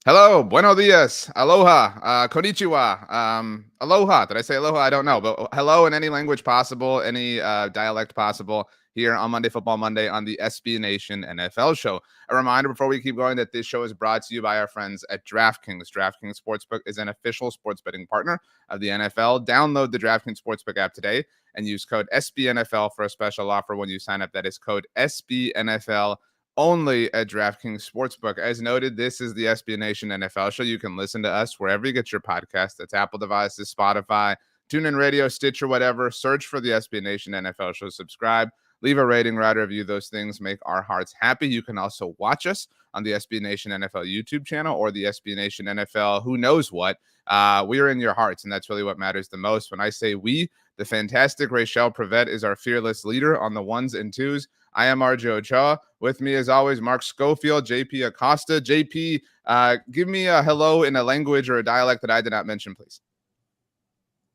Hello, buenos dias, aloha, konnichiwa, aloha. Did I say aloha? I don't know, but hello in any language possible, any dialect possible here on Monday Football Monday on the SB Nation NFL show. A reminder before we keep going that this show is brought to you by our friends at DraftKings. DraftKings Sportsbook is an official sports betting partner of the NFL. Download the DraftKings Sportsbook app today and use code SBNFL for a special offer when you sign up. That is code SBNFL only at DraftKings Sportsbook. As noted, this is the SB Nation NFL show. You can listen to us wherever you get your podcast. That's Apple devices, Spotify, TuneIn Radio, Stitcher, whatever. Search for the SB Nation NFL show. Subscribe. Leave a rating, write a review. Those things make our hearts happy. You can also watch us on the SB Nation NFL YouTube channel or the SB Nation NFL who knows what. We are in your hearts, and that's really what matters the most. When I say we, the fantastic Rachel Prevet is our fearless leader on the ones and twos. I am RJ Ochoa. With me, as always, Mark Schofield, JP Acosta. JP, give me a hello in a language or a dialect that I did not mention, please.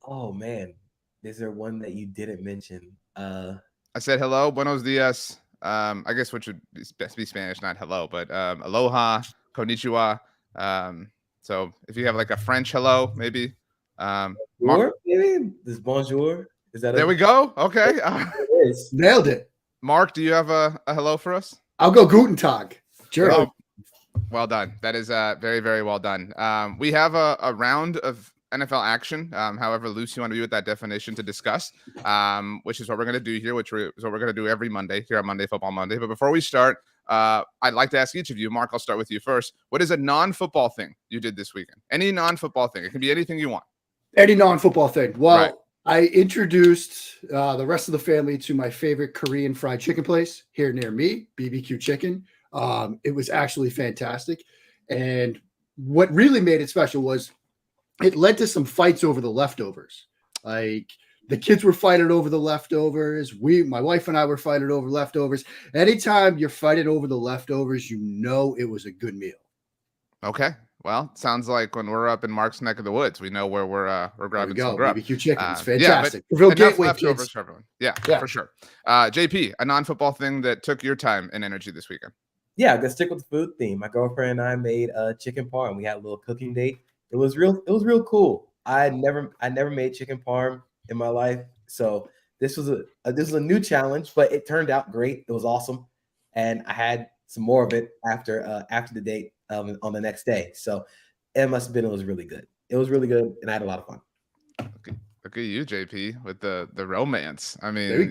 Oh, man. Is there one that you didn't mention? I said hello, buenos dias. I guess which would best be Spanish, not hello, but aloha, konnichiwa. So if you have like a French hello, maybe. Bonjour, maybe? This bonjour? Is that there we go. Okay. It is. Nailed it. Mark, do you have a hello for us? I'll go Guten Tag. Sure. Oh, well done. That is very, very well done. We have a round of NFL action, however loose you want to be with that definition to discuss, which is what we're going to do here, which is what we're going to do every Monday here on Monday Football Monday. But before we start, I'd like to ask each of you, Mark, I'll start with you first. What is a non-football thing you did this weekend? Any non-football thing. It can be anything you want. Any non-football thing. Well, right. I introduced the rest of the family to my favorite Korean fried chicken place here near me, BBQ Chicken. It was actually fantastic. And what really made it special was it led to some fights over the leftovers. Like the kids were fighting over the leftovers. My wife and I were fighting over leftovers. Anytime you're fighting over the leftovers, you know it was a good meal. Okay. Well, sounds like when we're up in Mark's neck of the woods, we know where we're grabbing some grub. BBQ Chicken. It's fantastic. Real gateway leftovers for everyone. Yeah, for sure. JP, a non-football thing that took your time and energy this weekend. Yeah, let's stick with the food theme. My girlfriend and I made a chicken parm. We had a little cooking date. It was real cool. I never made chicken parm in my life, so this was a new challenge, but it turned out great. It was awesome, and I had some more of it after the date on the next day. So it must have been. It was really good. It was really good, and I had a lot of fun. Look at you, JP, with the romance. I mean,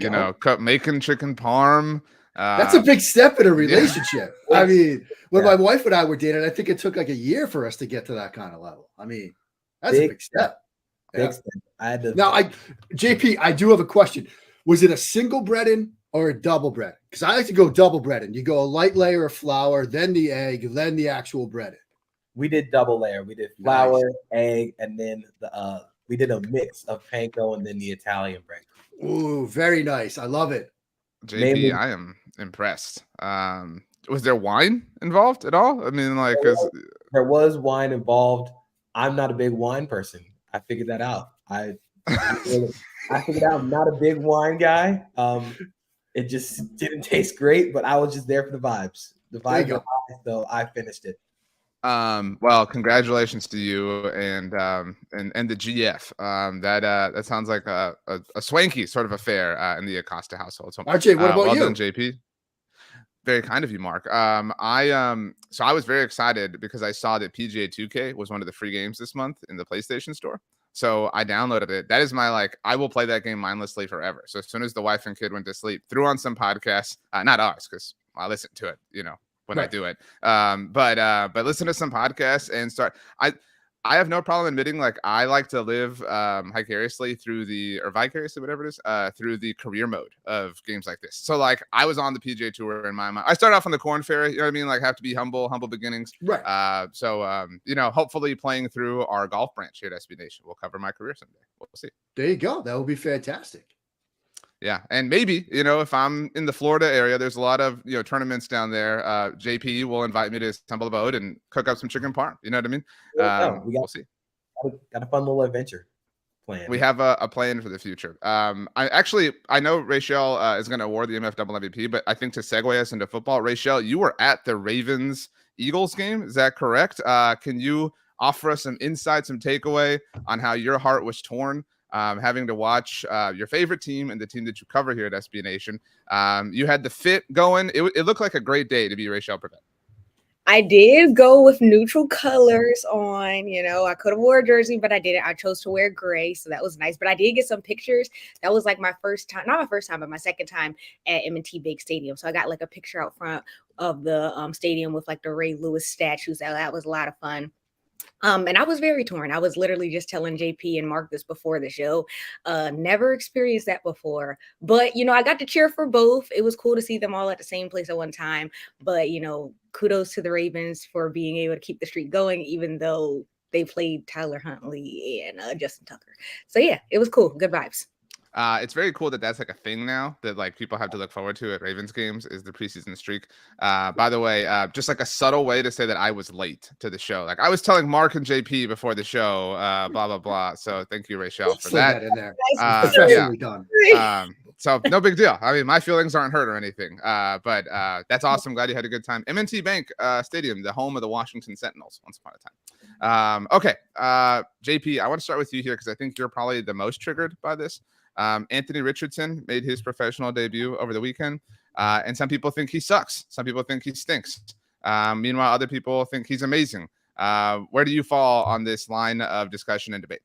making chicken parm. That's a big step in a relationship. Yeah. I mean, when my wife and I were dating, I think it took like a year for us to get to that kind of level. I mean, that's a big step. Big step. JP, I do have a question. Was it a single breading or a double bread? Because I like to go double breading. You go a light layer of flour, then the egg, then the actual breading. We did double layer. We did flour, egg, and then we did a mix of panko and then the Italian bread. Ooh, very nice. I love it. JP, I am impressed. Was there wine involved at all? I mean, like, there was wine involved. I'm not a big wine person. I figured that out. I figured out I'm not a big wine guy. It just didn't taste great, but I was just there for the vibes. The vibes were high, so I finished it. Well, congratulations to you and the GF. That sounds like a swanky sort of affair in the Acosta household. So, RJ, what about you? Well done, JP. Very kind of you, Mark. So I was very excited because I saw that PGA 2K was one of the free games this month in the PlayStation Store. So I downloaded it. That is my I will play that game mindlessly forever. So as soon as the wife and kid went to sleep, threw on some podcasts, not ours because I listen to it, when I do it. But listen to some podcasts and start. I have no problem admitting, I like to live vicariously through the career mode of games like this. So I was on the PGA Tour in my mind. I started off on the Corn Ferry, you know what I mean? Have to be humble beginnings. Right. So hopefully playing through our golf branch here at SB Nation will cover my career someday. We'll see. There you go. That would be fantastic. Yeah. And maybe, if I'm in the Florida area, there's a lot of, tournaments down there. JP will invite me to stumble a boat and cook up some chicken parm. You know what I mean? We'll see. Got a fun little adventure plan. We have a plan for the future. I know Rachel is going to award the MFW MVP, but I think to segue us into football, Rachel, you were at the Ravens Eagles game. Is that correct? Can you offer us some insight, some takeaway on how your heart was torn having to watch your favorite team and the team that you cover here at SB Nation? You had the fit going. It looked like a great day to be Rachel Prevet. I did go with neutral colors on, I could have wore a jersey, but I didn't. I chose to wear gray, so that was nice. But I did get some pictures. That was like my first time, not my first time, but my second time at M&T Bank Stadium. So I got like a picture out front of the stadium with like the Ray Lewis statues. That was a lot of fun. And I was very torn. I was literally just telling JP and Mark this before the show. Never experienced that before. But, I got to cheer for both. It was cool to see them all at the same place at one time. But, kudos to the Ravens for being able to keep the streak going, even though they played Tyler Huntley and Justin Tucker. So, yeah, it was cool. Good vibes. It's very cool that that's like a thing now that like people have to look forward to at Ravens games is the preseason streak. By the way, just like a subtle way to say that I was late to the show. Like I was telling Mark and JP before the show, blah, blah, blah. So thank you, Rachel, for that. In there. Yeah. Done. So no big deal. I mean, my feelings aren't hurt or anything, but that's awesome. Glad you had a good time. M&T Bank Stadium, the home of the Washington Sentinels once upon a time. Okay. JP, I want to start with you here because I think you're probably the most triggered by this. Anthony Richardson made his professional debut over the weekend, and some people think he sucks. Some people think he stinks. Meanwhile, other people think he's amazing. Where do you fall on this line of discussion and debate?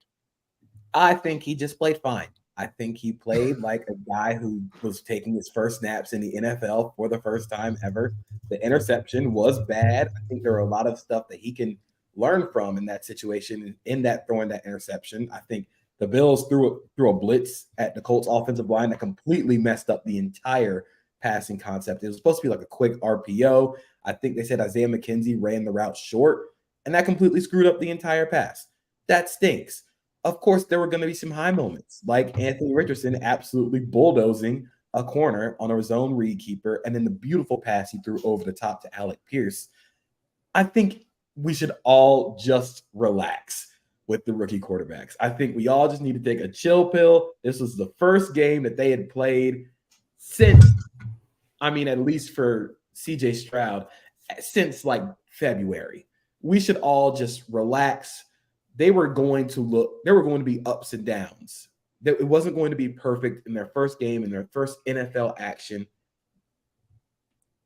I think he just played fine. I think he played like a guy who was taking his first snaps in the NFL for the first time ever. The interception was bad. I think there are a lot of stuff that he can learn from in that situation, in that throwing that interception. I think the Bills threw a blitz at the Colts offensive line that completely messed up the entire passing concept. It was supposed to be like a quick RPO. I think they said Isaiah McKenzie ran the route short, and that completely screwed up the entire pass. That stinks. Of course, there were going to be some high moments, like Anthony Richardson absolutely bulldozing a corner on a zone read keeper, and then the beautiful pass he threw over the top to Alec Pierce. I think we should all just relax with the rookie quarterbacks. I think we all just need to take a chill pill. This was the first game that they had played since, at least for CJ Stroud, since like February. We should all just relax. They were going to be ups and downs. It wasn't going to be perfect in their first game, in their first NFL action.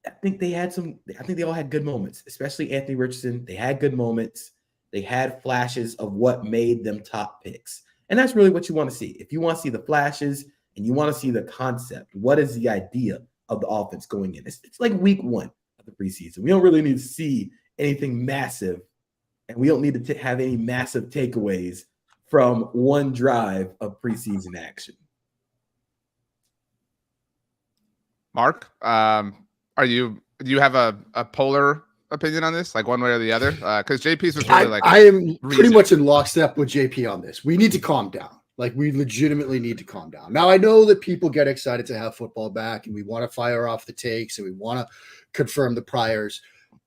I think they all had good moments, especially Anthony Richardson. They had good moments. They had flashes of what made them top picks. And that's really what you want to see. If you want to see the flashes and you want to see the concept, what is the idea of the offense going in? It's like week 1 of the preseason. We don't really need to see anything massive, and we don't need to have any massive takeaways from one drive of preseason action. Mark, do you have a polar opinion on this, like one way or the other? Because JP's was really I am pretty much in lockstep with JP on this. We need to calm down. Like, we legitimately need to calm down. Now, I know that people get excited to have football back, and we want to fire off the takes, and we want to confirm the priors.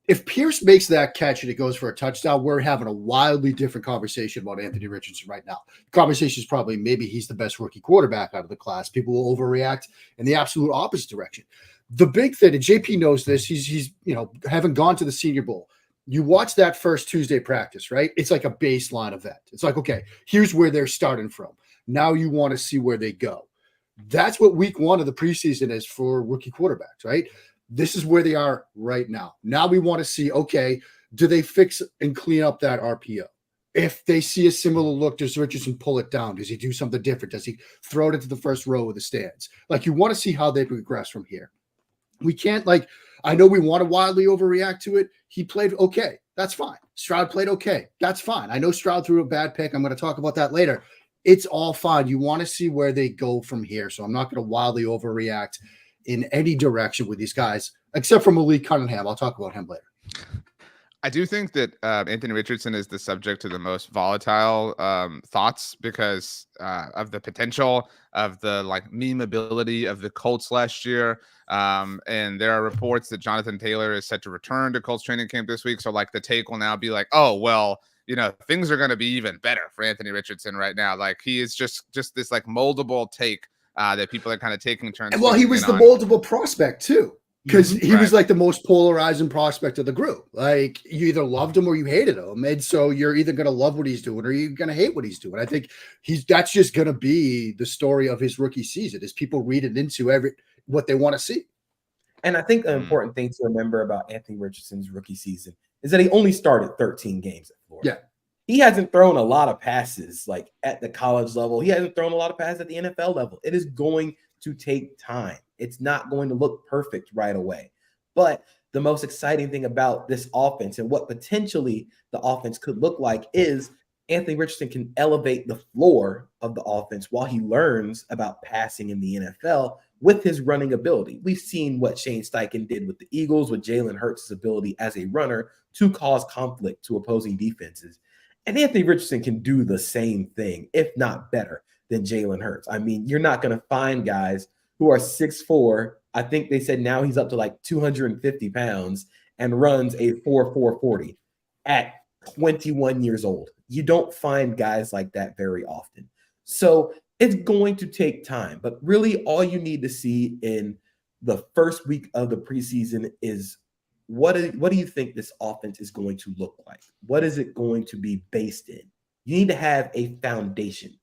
If Pierce makes that catch and it goes for a touchdown, we're having a wildly different conversation about Anthony Richardson right now. The conversation is probably maybe he's the best rookie quarterback out of the class. People will overreact in the absolute opposite direction. The big thing, and JP knows this, he's having gone to the Senior Bowl. You watch that first Tuesday practice, right? It's like a baseline event. It's like, okay, here's where they're starting from. Now you want to see where they go. That's what week 1 of the preseason is for rookie quarterbacks, right? This is where they are right now. Now we want to see, okay, do they fix and clean up that RPO? If they see a similar look, does Richardson pull it down? Does he do something different? Does he throw it into the first row of the stands? Like, you want to see how they progress from here. We can't, I know we want to wildly overreact to it. He played okay. That's fine. Stroud played okay. That's fine. I know Stroud threw a bad pick. I'm going to talk about that later. It's all fine. You want to see where they go from here. So I'm not going to wildly overreact in any direction with these guys, except for Malik Cunningham. I'll talk about him later. I do think that Anthony Richardson is the subject to the most volatile thoughts because of the potential of the memeability of the Colts last year. And there are reports that Jonathan Taylor is set to return to Colts training camp this week. So the take will now be like, oh, well, things are going to be even better for Anthony Richardson right now. Like, he is just this moldable take that people are kind of taking turns. Well, he was the moldable prospect too. because he was Right. like the most polarizing prospect of the group. Like you either loved him or you hated him, and so you're either going to love what he's doing or you're going to hate what he's doing. I think that's just going to be the story of his rookie season, is people read it into what they want to see. And I think an important thing to remember about Anthony Richardson's rookie season is that he only started 13 games at Florida. Yeah. He hasn't thrown a lot of passes like at the college level. He hasn't thrown a lot of passes at the NFL level. It is going to take time. It's not going to look perfect right away. But the most exciting thing about this offense and what potentially the offense could look like is Anthony Richardson can elevate the floor of the offense while he learns about passing in the NFL with his running ability. We've seen what Shane Steichen did with the Eagles with Jalen Hurts' ability as a runner to cause conflict to opposing defenses. And Anthony Richardson can do the same thing, if not better, than Jalen Hurts. I mean, you're not going to find guys who are 6'4". I think they said now he's up to like 250 pounds and runs a 4.4 40 at 21 years old. You don't find guys like that very often. So it's going to take time, but really all you need to see in the first week of the preseason is what do you think this offense is going to look like? What is it going to be based in? You need to have a foundation,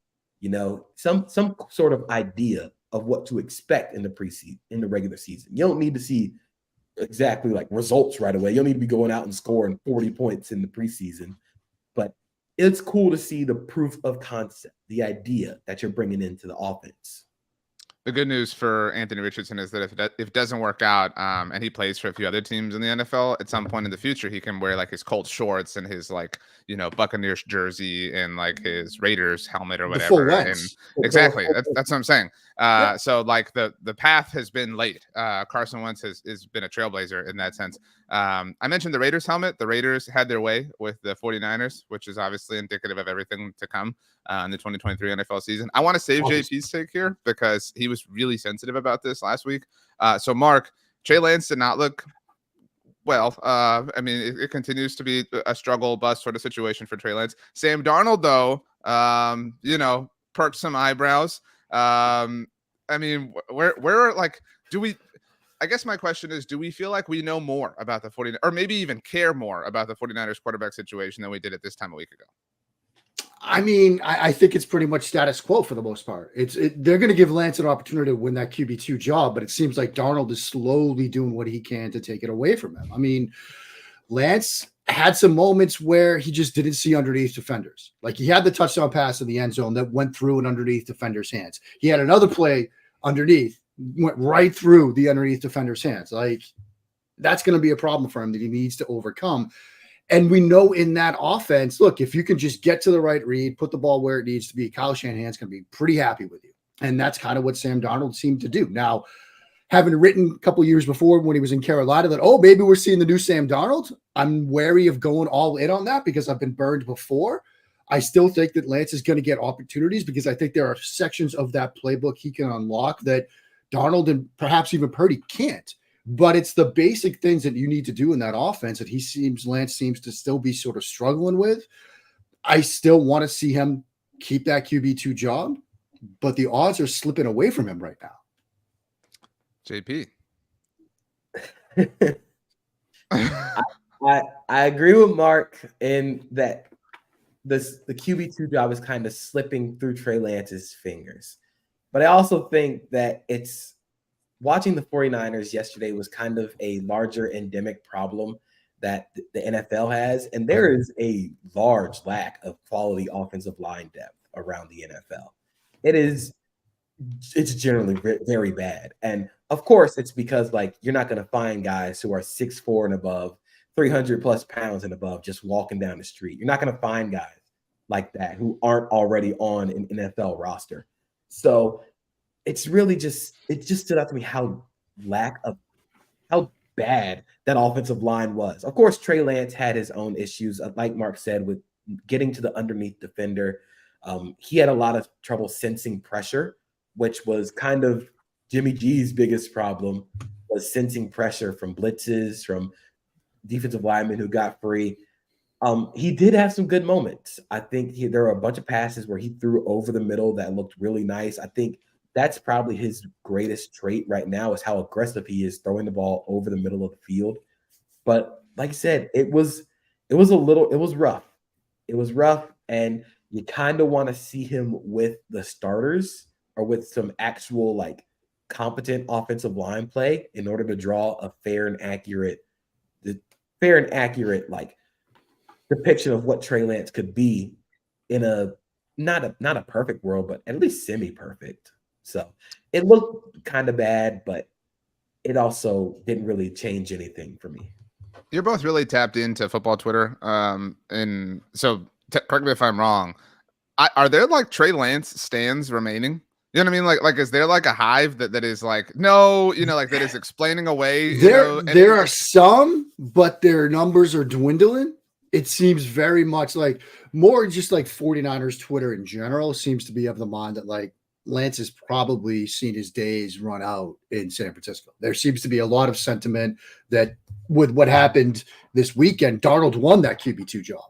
some sort of idea of what to expect in the preseason, in the regular season. You don't need to see exactly like results right away. You don't need to be going out and scoring 40 points in the preseason, but it's cool to see the proof of concept, the idea that you're bringing into the offense. The good news for Anthony Richardson is that if it doesn't work out, and he plays for a few other teams in the NFL, at some point in the future, he can wear like his Colts shorts and his Buccaneers jersey and like his Raiders helmet or whatever. And exactly, that's what I'm saying. So like the path has been laid. Carson Wentz has been a trailblazer in that sense. I mentioned the Raiders helmet. The Raiders had their way with the 49ers, which is obviously indicative of everything to come in the 2023 NFL season. I want to save JP's take here because he was really sensitive about this last week. So Mark, Trey Lance did not look well. I mean, it continues to be a struggle bust sort of situation for Trey Lance. Sam Darnold, though, perked some eyebrows. I mean, where like, I guess my question is, do we feel like we know more about the 49ers or maybe even care more about the 49ers quarterback situation than we did at this time a week ago? I mean, I think it's pretty much status quo for the most part. They're going to give Lance an opportunity to win that QB2 job, but it seems like Darnold is slowly doing what he can to take it away from him. I mean, Lance had some moments where he just didn't see underneath defenders. Like he had the touchdown pass in the end zone that went through and underneath defenders' hands. He had another play underneath, went right through the underneath defender's hands. Like that's going to be a problem for him that he needs to overcome. And we know in that offense, look, if you can just get to the right read, put the ball where it needs to be, Kyle Shanahan's going to be pretty happy with you. And that's kind of what Sam Darnold seemed to do. Now, having written a couple years before when he was in Carolina that, oh, maybe we're seeing the new Sam Darnold, I'm wary of going all in on that because I've been burned before. I still think that Lance is going to get opportunities because I think there are sections of that playbook he can unlock that Darnold and perhaps even Purdy can't. But it's the basic things that you need to do in that offense that Lance seems to still be sort of struggling with. I still want to see him keep that QB2 job, but the odds are slipping away from him right now. JP. I agree with Mark in that the QB2 job is kind of slipping through Trey Lance's fingers. But I also think that it's watching the 49ers yesterday was kind of a larger endemic problem that the NFL has. And there is a large lack of quality offensive line depth around the NFL. It's generally very bad. And of course, it's because like you're not going to find guys who are 6'4" and above, 300 plus pounds and above, just walking down the street. You're not going to find guys like that who aren't already on an NFL roster. So it just stood out to me how bad that offensive line was. Of course, Trey Lance had his own issues, like Mark said, with getting to the underneath defender. He had a lot of trouble sensing pressure, which was kind of Jimmy G's biggest problem, was sensing pressure from blitzes, from defensive linemen who got free. He did have some good moments. I think there were a bunch of passes where he threw over the middle that looked really nice. I think that's probably his greatest trait right now is how aggressive he is throwing the ball over the middle of the field. But like I said, it was rough. It was rough, and you kind of want to see him with the starters or with some actual like competent offensive line play in order to draw a fair and accurate like depiction of what Trey Lance could be in a not a perfect world, but at least semi-perfect. So it looked kind of bad, but it also didn't really change anything for me. You're both really tapped into football Twitter. And so correct me if I'm wrong. Are there like Trey Lance stands remaining? You know what I mean? Like is there like a hive that is like, no, like that is explaining away? There are some, but their numbers are dwindling. It seems very much like more just like 49ers Twitter in general seems to be of the mind that like Lance has probably seen his days run out in San Francisco. There seems to be a lot of sentiment that with what happened this weekend, Darnold won that QB2 job.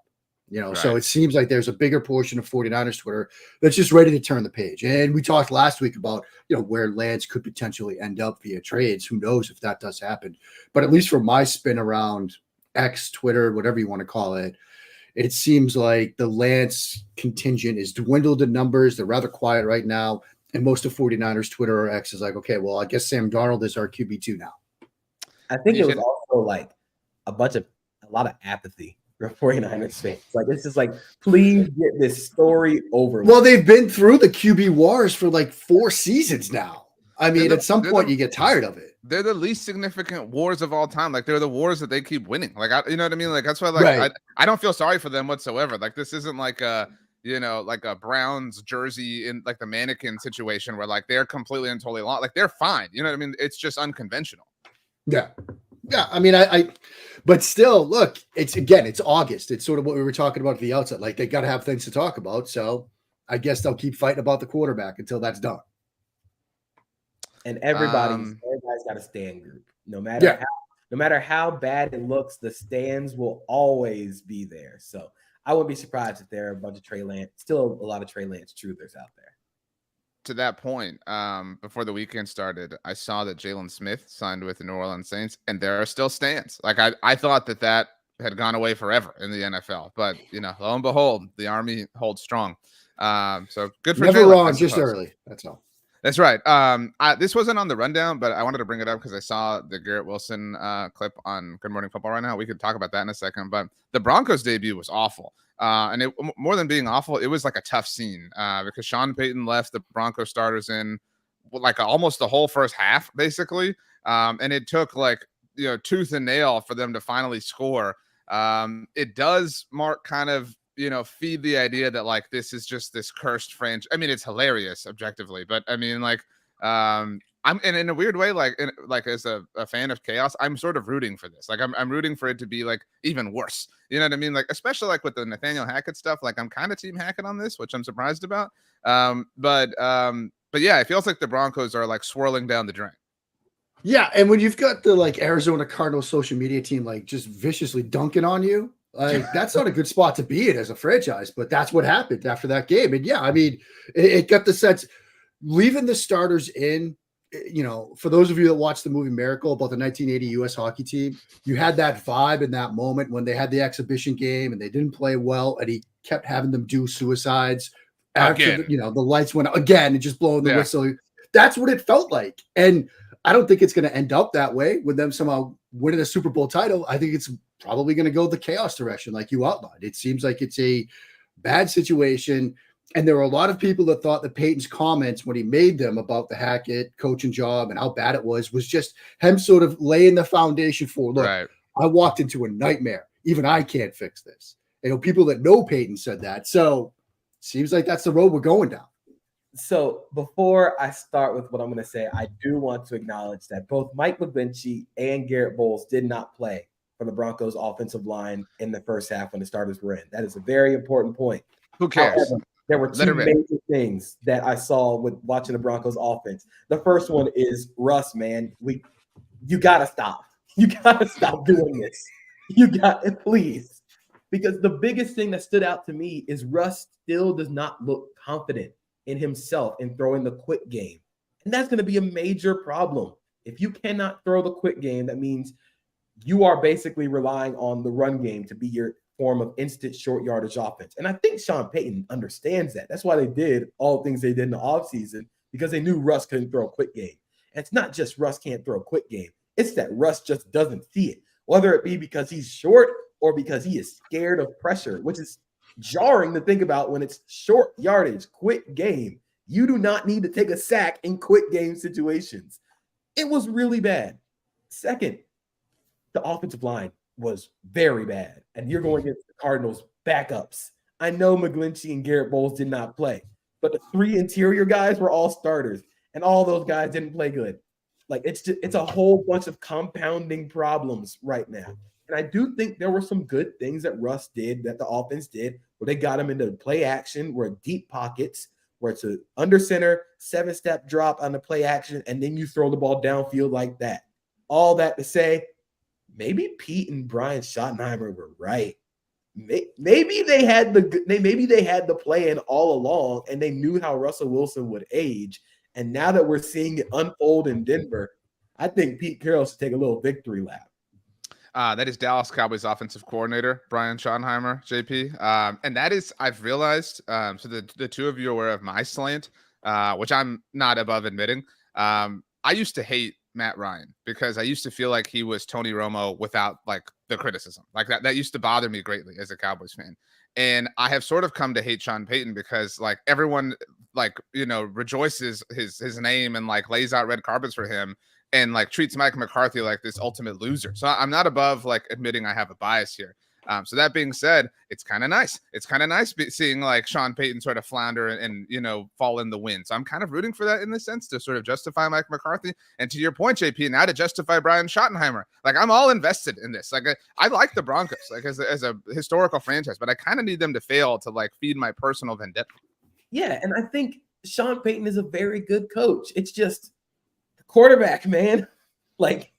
Right. So it seems like there's a bigger portion of 49ers Twitter that's just ready to turn the page. And we talked last week about, where Lance could potentially end up via trades. Who knows if that does happen? But at least from my spin around X, Twitter, whatever you want to call it, it seems like the Lance contingent is dwindled in numbers. They're rather quiet right now. And most of 49ers Twitter or X is like, okay, well, I guess Sam Darnold is our QB2 now. I think it was also like a lot of apathy for 49ers fans. Like, it's just like, please get this story over with. Well, they've been through the QB wars for like 4 seasons now. I mean, at some point you get tired of it. They're the least significant wars of all time. Like, they're the wars that they keep winning. Like, you know what I mean? Like, that's why, like, Right. I don't feel sorry for them whatsoever. Like, this isn't like a, like a Browns jersey in like the mannequin situation where like they're completely and totally lost. Like, they're fine. You know what I mean? It's just unconventional. Yeah. Yeah. I mean, but still, look, it's August. It's sort of what we were talking about at the outset. Like, they got to have things to talk about. So I guess they'll keep fighting about the quarterback until that's done. And everybody's got a stand group. No matter how bad it looks, the stands will always be there. So I wouldn't be surprised if there are a bunch of still a lot of Trey Lance truthers out there. To that point, before the weekend started, I saw that Jalen Smith signed with the New Orleans Saints, and there are still stands. Like, I thought that had gone away forever in the NFL, but lo and behold, the Army holds strong. So good for Never Jalen, wrong, just early. That's all. That's right. This wasn't on the rundown, but I wanted to bring it up because I saw the Garrett Wilson clip on Good Morning Football right now. We could talk about that in a second, but the Broncos debut was awful. And it, more than being awful, it was like a tough scene because Sean Payton left the Broncos starters in like almost the whole first half, basically. And it took like, tooth and nail for them to finally score. It does, Mark, kind of, feed the idea that like this is just this cursed franchise. I mean, it's hilarious objectively, but I mean, like, I'm in a weird way, like as a fan of chaos, I'm sort of rooting for this. Like, I'm rooting for it to be like even worse. You know what I mean? Like, especially like with the Nathaniel Hackett stuff. Like, I'm kind of team Hackett on this, which I'm surprised about. But yeah, it feels like the Broncos are like swirling down the drain. Yeah, and when you've got the like Arizona Cardinals social media team like just viciously dunking on you, like that's not a good spot to be in as a franchise. But that's what happened after that game. And yeah, I mean, it got the sense leaving the starters in. For those of you that watched the movie Miracle about the 1980 U.S. hockey team, you had that vibe in that moment when they had the exhibition game and they didn't play well, and he kept having them do suicides after the lights went out again and just blowing the whistle. That's what it felt like. And I don't think it's going to end up that way with them somehow winning a Super Bowl title. I think it's probably going to go the chaos direction like you outlined. It seems like it's a bad situation. And there were a lot of people that thought that Peyton's comments when he made them about the Hackett coaching job and how bad it was just him sort of laying the foundation for, look, right. I walked into a nightmare. Even I can't fix this. People that know Peyton said that. So seems like that's the road we're going down. So before I start with what I'm going to say, I do want to acknowledge that both Mike McGlinchey and Garrett Bowles did not play for the Broncos offensive line in the first half when the starters were in. That is a very important point. Who cares? However, there were two major things that I saw with watching the Broncos offense. The first one is Russ, man. You got to stop. You got to stop doing this. You got to, please. Because the biggest thing that stood out to me is Russ still does not look confident in himself in throwing the quick game. And that's going to be a major problem. If you cannot throw the quick game, that means you are basically relying on the run game to be your form of instant short yardage offense. And I think Sean Payton understands that. That's why they did all the things they did in the offseason, because they knew Russ couldn't throw a quick game. And it's not just Russ can't throw a quick game. It's that Russ just doesn't see it, whether it be because he's short or because he is scared of pressure, which is jarring to think about when it's short yardage, quick game. You do not need to take a sack in quick game situations. It was really bad. Second, the offensive line was very bad. And you're going against the Cardinals backups. I know McGlinchey and Garrett Bowles did not play, but the 3 interior guys were all starters, and all those guys didn't play good. Like, it's a whole bunch of compounding problems right now. And I do think there were some good things that Russ did, that the offense did, where they got him into play action, where deep pockets, where it's an under center, 7-step drop on the play action, and then you throw the ball downfield like that. All that to say, maybe Pete and Brian Schottenheimer were right. Maybe they had the plan all along, and they knew how Russell Wilson would age. And now that we're seeing it unfold in Denver, I think Pete Carroll should take a little victory lap. That is Dallas Cowboys offensive coordinator, Brian Schottenheimer, JP. And that is, I've realized, so the two of you are aware of my slant, which I'm not above admitting. I used to hate Matt Ryan because I used to feel like he was Tony Romo without like the criticism. Like that used to bother me greatly as a Cowboys fan. And I have sort of come to hate Sean Payton because like everyone like, rejoices his name and like lays out red carpets for him and like treats Mike McCarthy like this ultimate loser. So I'm not above like admitting I have a bias here. So that being said, it's kind of nice. It's kind of nice seeing like Sean Payton sort of flounder and fall in the wind. So I'm kind of rooting for that in the sense to sort of justify Mike McCarthy. And to your point, JP, now to justify Brian Schottenheimer. Like I'm all invested in this. Like I like the Broncos like as a historical franchise, but I kind of need them to fail to like feed my personal vendetta. Yeah, and I think Sean Payton is a very good coach. It's just the quarterback, man. Like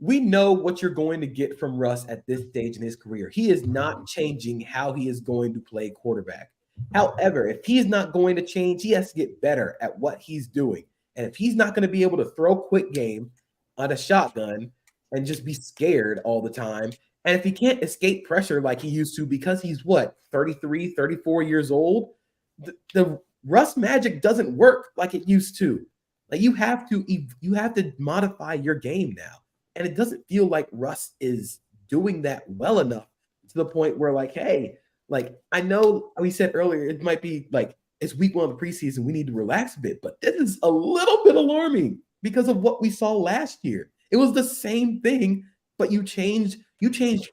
we know what you're going to get from Russ at this stage in his career. He is not changing how he is going to play quarterback. However, if he's not going to change, he has to get better at what he's doing. And if he's not going to be able to throw quick game on a shotgun and just be scared all the time, and if he can't escape pressure like he used to because he's 33, 34 years old, the Russ magic doesn't work like it used to. Like you have to modify your game now. And it doesn't feel like Russ is doing that well enough to the point where like, hey, like I know we said earlier, it might be like it's week 1 of the preseason. We need to relax a bit, but this is a little bit alarming because of what we saw last year. It was the same thing, but you changed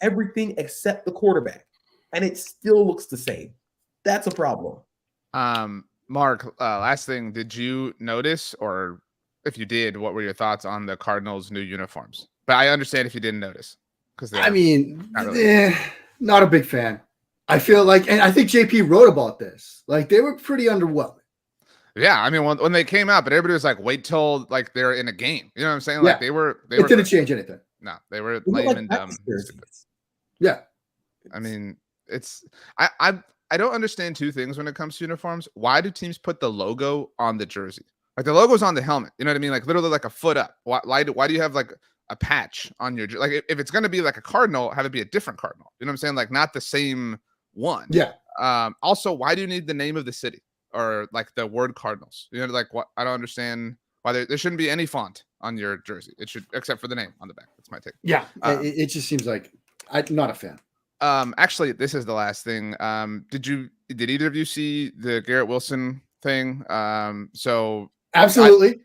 everything except the quarterback, and it still looks the same. That's a problem. Mark, last thing, did you notice, or if you did, what were your thoughts on the Cardinals' new uniforms? But I understand if you didn't notice, because not a big fan. I feel like, and I think JP wrote about this. Like they were pretty underwhelming. Yeah, I mean when they came out, but everybody was like, wait till like they're in a game. You know what I'm saying? Yeah. Like they were. It didn't change anything. No, they were lame and dumb. Yeah, I mean I don't understand two things when it comes to uniforms. Why do teams put the logo on the jersey? Like the logo's on the helmet. You know what I mean? Like literally like a foot up. Why do you have like a patch on your like if it's gonna be like a cardinal, have it be a different cardinal. You know what I'm saying? Like not the same one. Yeah. Also, why do you need the name of the city or like the word Cardinals? You know, like what I don't understand why there shouldn't be any font on your jersey. It should except for the name on the back. That's my take. Yeah. It just seems like I'm not a fan. Actually, this is the last thing. Did either of you see the Garrett Wilson thing? Absolutely.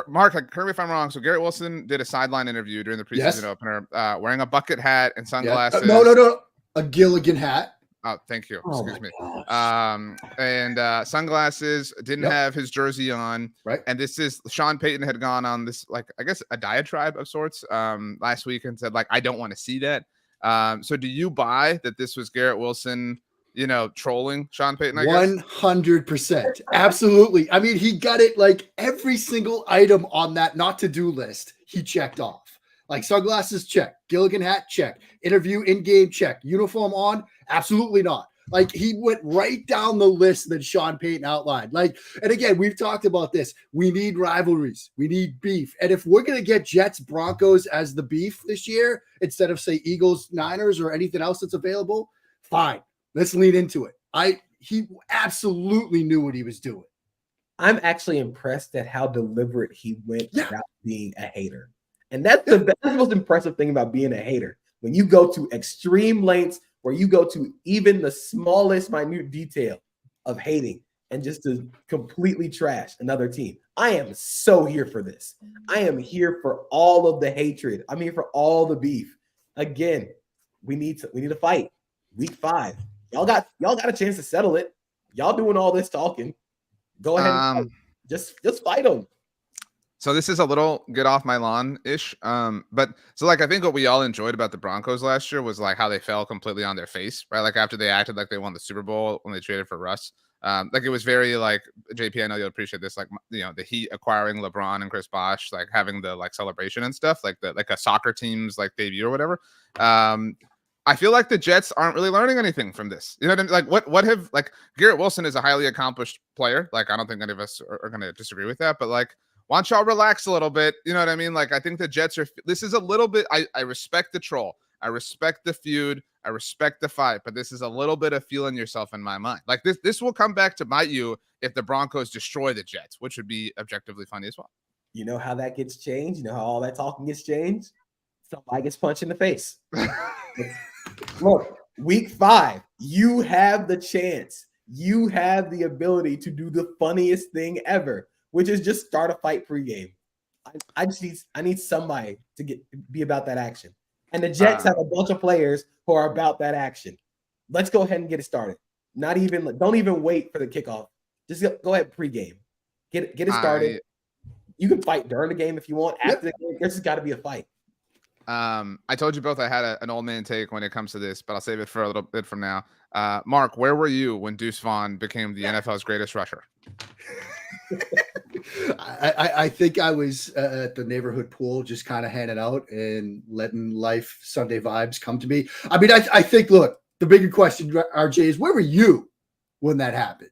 Mark, correct me if I'm wrong. So Garrett Wilson did a sideline interview during the preseason opener, wearing a bucket hat and sunglasses. No. A Gilligan hat. Oh, thank you. Excuse me. And sunglasses, didn't have his jersey on. Right. And this is Sean Payton had gone on this, like, I guess a diatribe of sorts last week and said, like, I don't want to see that. So do you buy that this was Garrett Wilson, trolling Sean Payton? 100%. Absolutely. I mean, he got it like every single item on that not to do list. He checked off. Like sunglasses, check. Gilligan hat, check. Interview in game, check. Uniform on, absolutely not. Like he went right down the list that Sean Payton outlined. Like, and again, we've talked about this. We need rivalries. We need beef. And if we're going to get Jets Broncos as the beef this year, instead of say Eagles Niners or anything else that's available, fine. Let's lean into it. He absolutely knew what he was doing. I'm actually impressed at how deliberate he went about being a hater. And that's the most impressive thing about being a hater. When you go to extreme lengths, where you go to even the smallest minute detail of hating and just to completely trash another team. I am so here for this. I am here for all of the hatred. I'm here for all the beef. Again, we need to fight. Week 5. Y'all got a chance to settle it. Y'all doing all this talking. Go ahead and just fight them. So this is a little get off my lawn-ish. But so like I think what we all enjoyed about the Broncos last year was like how they fell completely on their face, right? Like after they acted like they won the Super Bowl when they traded for Russ. Like it was very like JP, I know you'll appreciate this, like the Heat acquiring LeBron and Chris Bosh, like having the like celebration and stuff, like a soccer team's like debut or whatever. I feel like the Jets aren't really learning anything from this. You know what I mean? Like what have like Garrett Wilson is a highly accomplished player. Like I don't think any of us are going to disagree with that, but like why don't y'all relax a little bit? You know what I mean? Like, I think the Jets this is a little bit, I respect the troll. I respect the feud. I respect the fight, but this is a little bit of feeling yourself in my mind. Like this will come back to bite you if the Broncos destroy the Jets, which would be objectively funny as well. You know how that gets changed? You know how all that talking gets changed? Somebody gets punched in the face. Look, week 5, you have the chance. You have the ability to do the funniest thing ever, which is just start a fight pregame. I need somebody to be about that action. And the Jets have a bunch of players who are about that action. Let's go ahead and get it started. Don't even wait for the kickoff. Just go ahead pregame. Get it started. You can fight during the game if you want. After the game, there's just got to be a fight. I told you both I had an old man take when it comes to this, but I'll save it for a little bit from now. Mark, where were you when Deuce Vaughn became the NFL's greatest rusher? I think I was at the neighborhood pool, just kind of hanging out and letting life Sunday vibes come to me. I mean, I think, look, the bigger question, RJ, is where were you when that happened?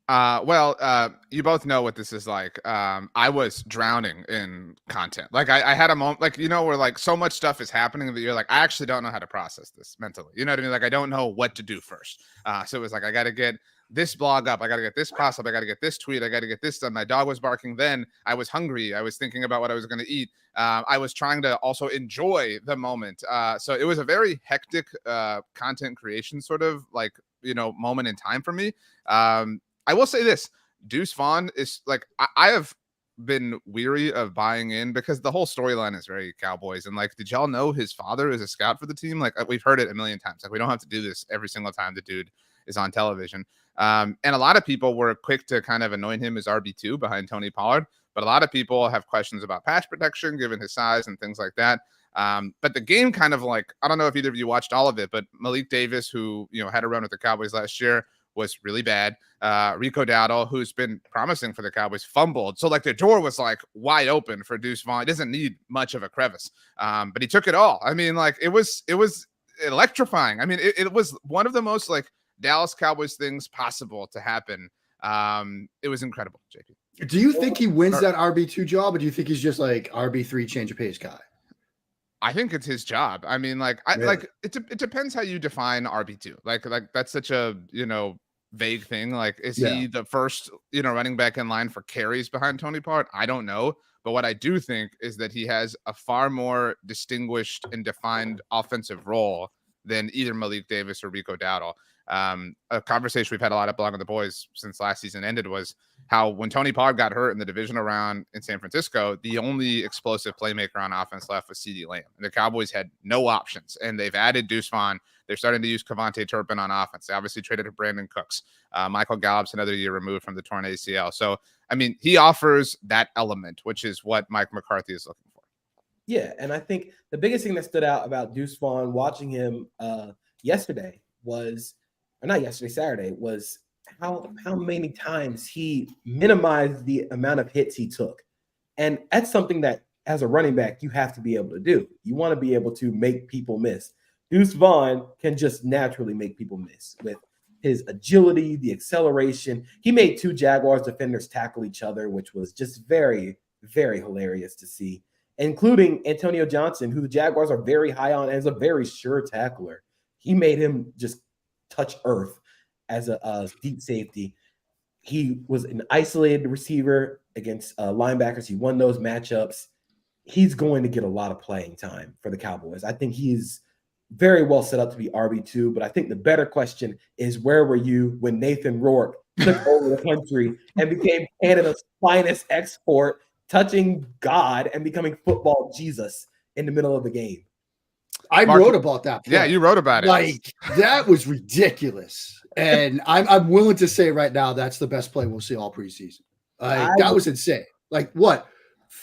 Well, you both know what this is like. I was drowning in content. Like I had a moment, like, where like so much stuff is happening that you're like, I actually don't know how to process this mentally. You know what I mean? Like I don't know what to do first. So it was like, I got to get this blog up. I got to get this post up. I got to get this tweet. I got to get this done. My dog was barking. Then I was hungry. I was thinking about what I was going to eat. I was trying to also enjoy the moment. So it was a very hectic content creation sort of like, moment in time for me. I will say this, Deuce Vaughn is like, I have been weary of buying in because the whole storyline is very Cowboys. And like, did y'all know his father is a scout for the team? Like we've heard it a million times. Like we don't have to do this every single time the dude is on television. And a lot of people were quick to kind of anoint him as RB2 behind Tony Pollard. But a lot of people have questions about pass protection, given his size and things like that. But the game kind of like, I don't know if either of you watched all of it, but Malik Davis, who, had a run with the Cowboys last year, was really bad. Rico Dowdle, who's been promising for the Cowboys, fumbled. So like the door was like wide open for Deuce Vaughn. It doesn't need much of a crevice, but he took it all. I mean, like it was electrifying. I mean, it was one of the most like Dallas Cowboys things possible to happen. It was incredible, JP. Do you think he wins that RB2 job, or do you think he's just like RB3 change of pace guy? I think it's his job. I mean, like, it depends how you define RB2. Like that's such a, vague thing. Like, is he the first, running back in line for carries behind Tony Pollard? I don't know. But what I do think is that he has a far more distinguished and defined offensive role than either Malik Davis or Rico Dowdle. A conversation we've had a lot of Belong with the Boys since last season ended was how when Tony Pollard got hurt in the divisional round in San Francisco, the only explosive playmaker on offense left was CeeDee Lamb. And the Cowboys had no options, and they've added Deuce Vaughn. They're starting to use Kevontae Turpin on offense. They obviously traded to Brandon Cooks. Michael Gallup's another year removed from the torn ACL. So, I mean, he offers that element, which is what Mike McCarthy is looking for. Yeah, and I think the biggest thing that stood out about Deuce Vaughn watching him Saturday, was how many times he minimized the amount of hits he took. And that's something that as a running back, you have to be able to do. You want to be able to make people miss. Deuce Vaughn can just naturally make people miss with his agility, the acceleration. He made 2 Jaguars defenders tackle each other, which was just very, very hilarious to see, including Antonio Johnson, who the Jaguars are very high on as a very sure tackler. He made him just touch earth as a deep safety. He was an isolated receiver against linebackers. He won those matchups. He's going to get a lot of playing time for the Cowboys. I think he's very well set up to be RB2, but I think the better question is, where were you when Nathan Rourke took over the country and became Canada's finest export, touching God and becoming football Jesus in the middle of the game? I Mark, wrote about that play. Yeah, you wrote about it. Like, that was ridiculous. And I'm willing to say right now that's the best play we'll see all preseason. That was insane. Like, what?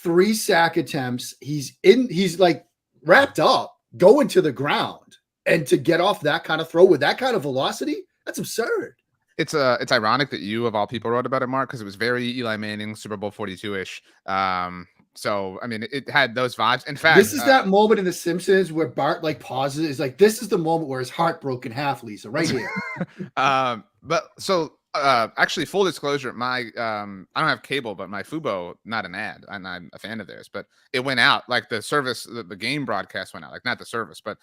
3 sack attempts. He's like wrapped up, going to the ground, and to get off that kind of throw with that kind of velocity, that's absurd. It's ironic that you of all people wrote about it, Mark, because it was very Eli Manning, Super Bowl 42-ish. So I mean, it had those vibes. In fact, this is that moment in The Simpsons where Bart like pauses. Is like, this is the moment where his heart broke in half, Lisa, right here. But so actually, full disclosure, my I don't have cable, but my Fubo, not an ad, and I'm a fan of theirs, but it went out, like the service, the game broadcast went out, like not the service, but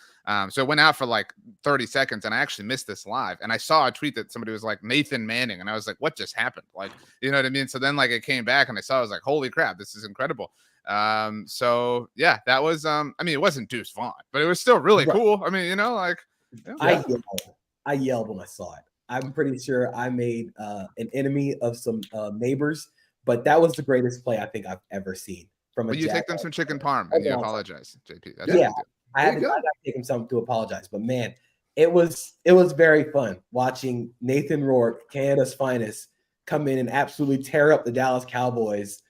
so it went out for like 30 seconds, and I actually missed this live, and I saw a tweet that somebody was like Nathan Manning, and I was like, what just happened? Like, you know what I mean? So then like it came back, and I saw, I was like, holy crap, this is incredible. So yeah, that was I mean, it wasn't Deuce Vaughn, but it was still really cool. I mean, you know, like I yelled when I saw it. I'm pretty sure I made an enemy of some neighbors, but that was the greatest play I think I've ever seen from a. But you take them some chicken parm and you apologize, JP. That's yeah, I had to take him something to apologize. But man, it was very fun watching Nathan Rourke, Canada's finest, come in and absolutely tear up the Dallas Cowboys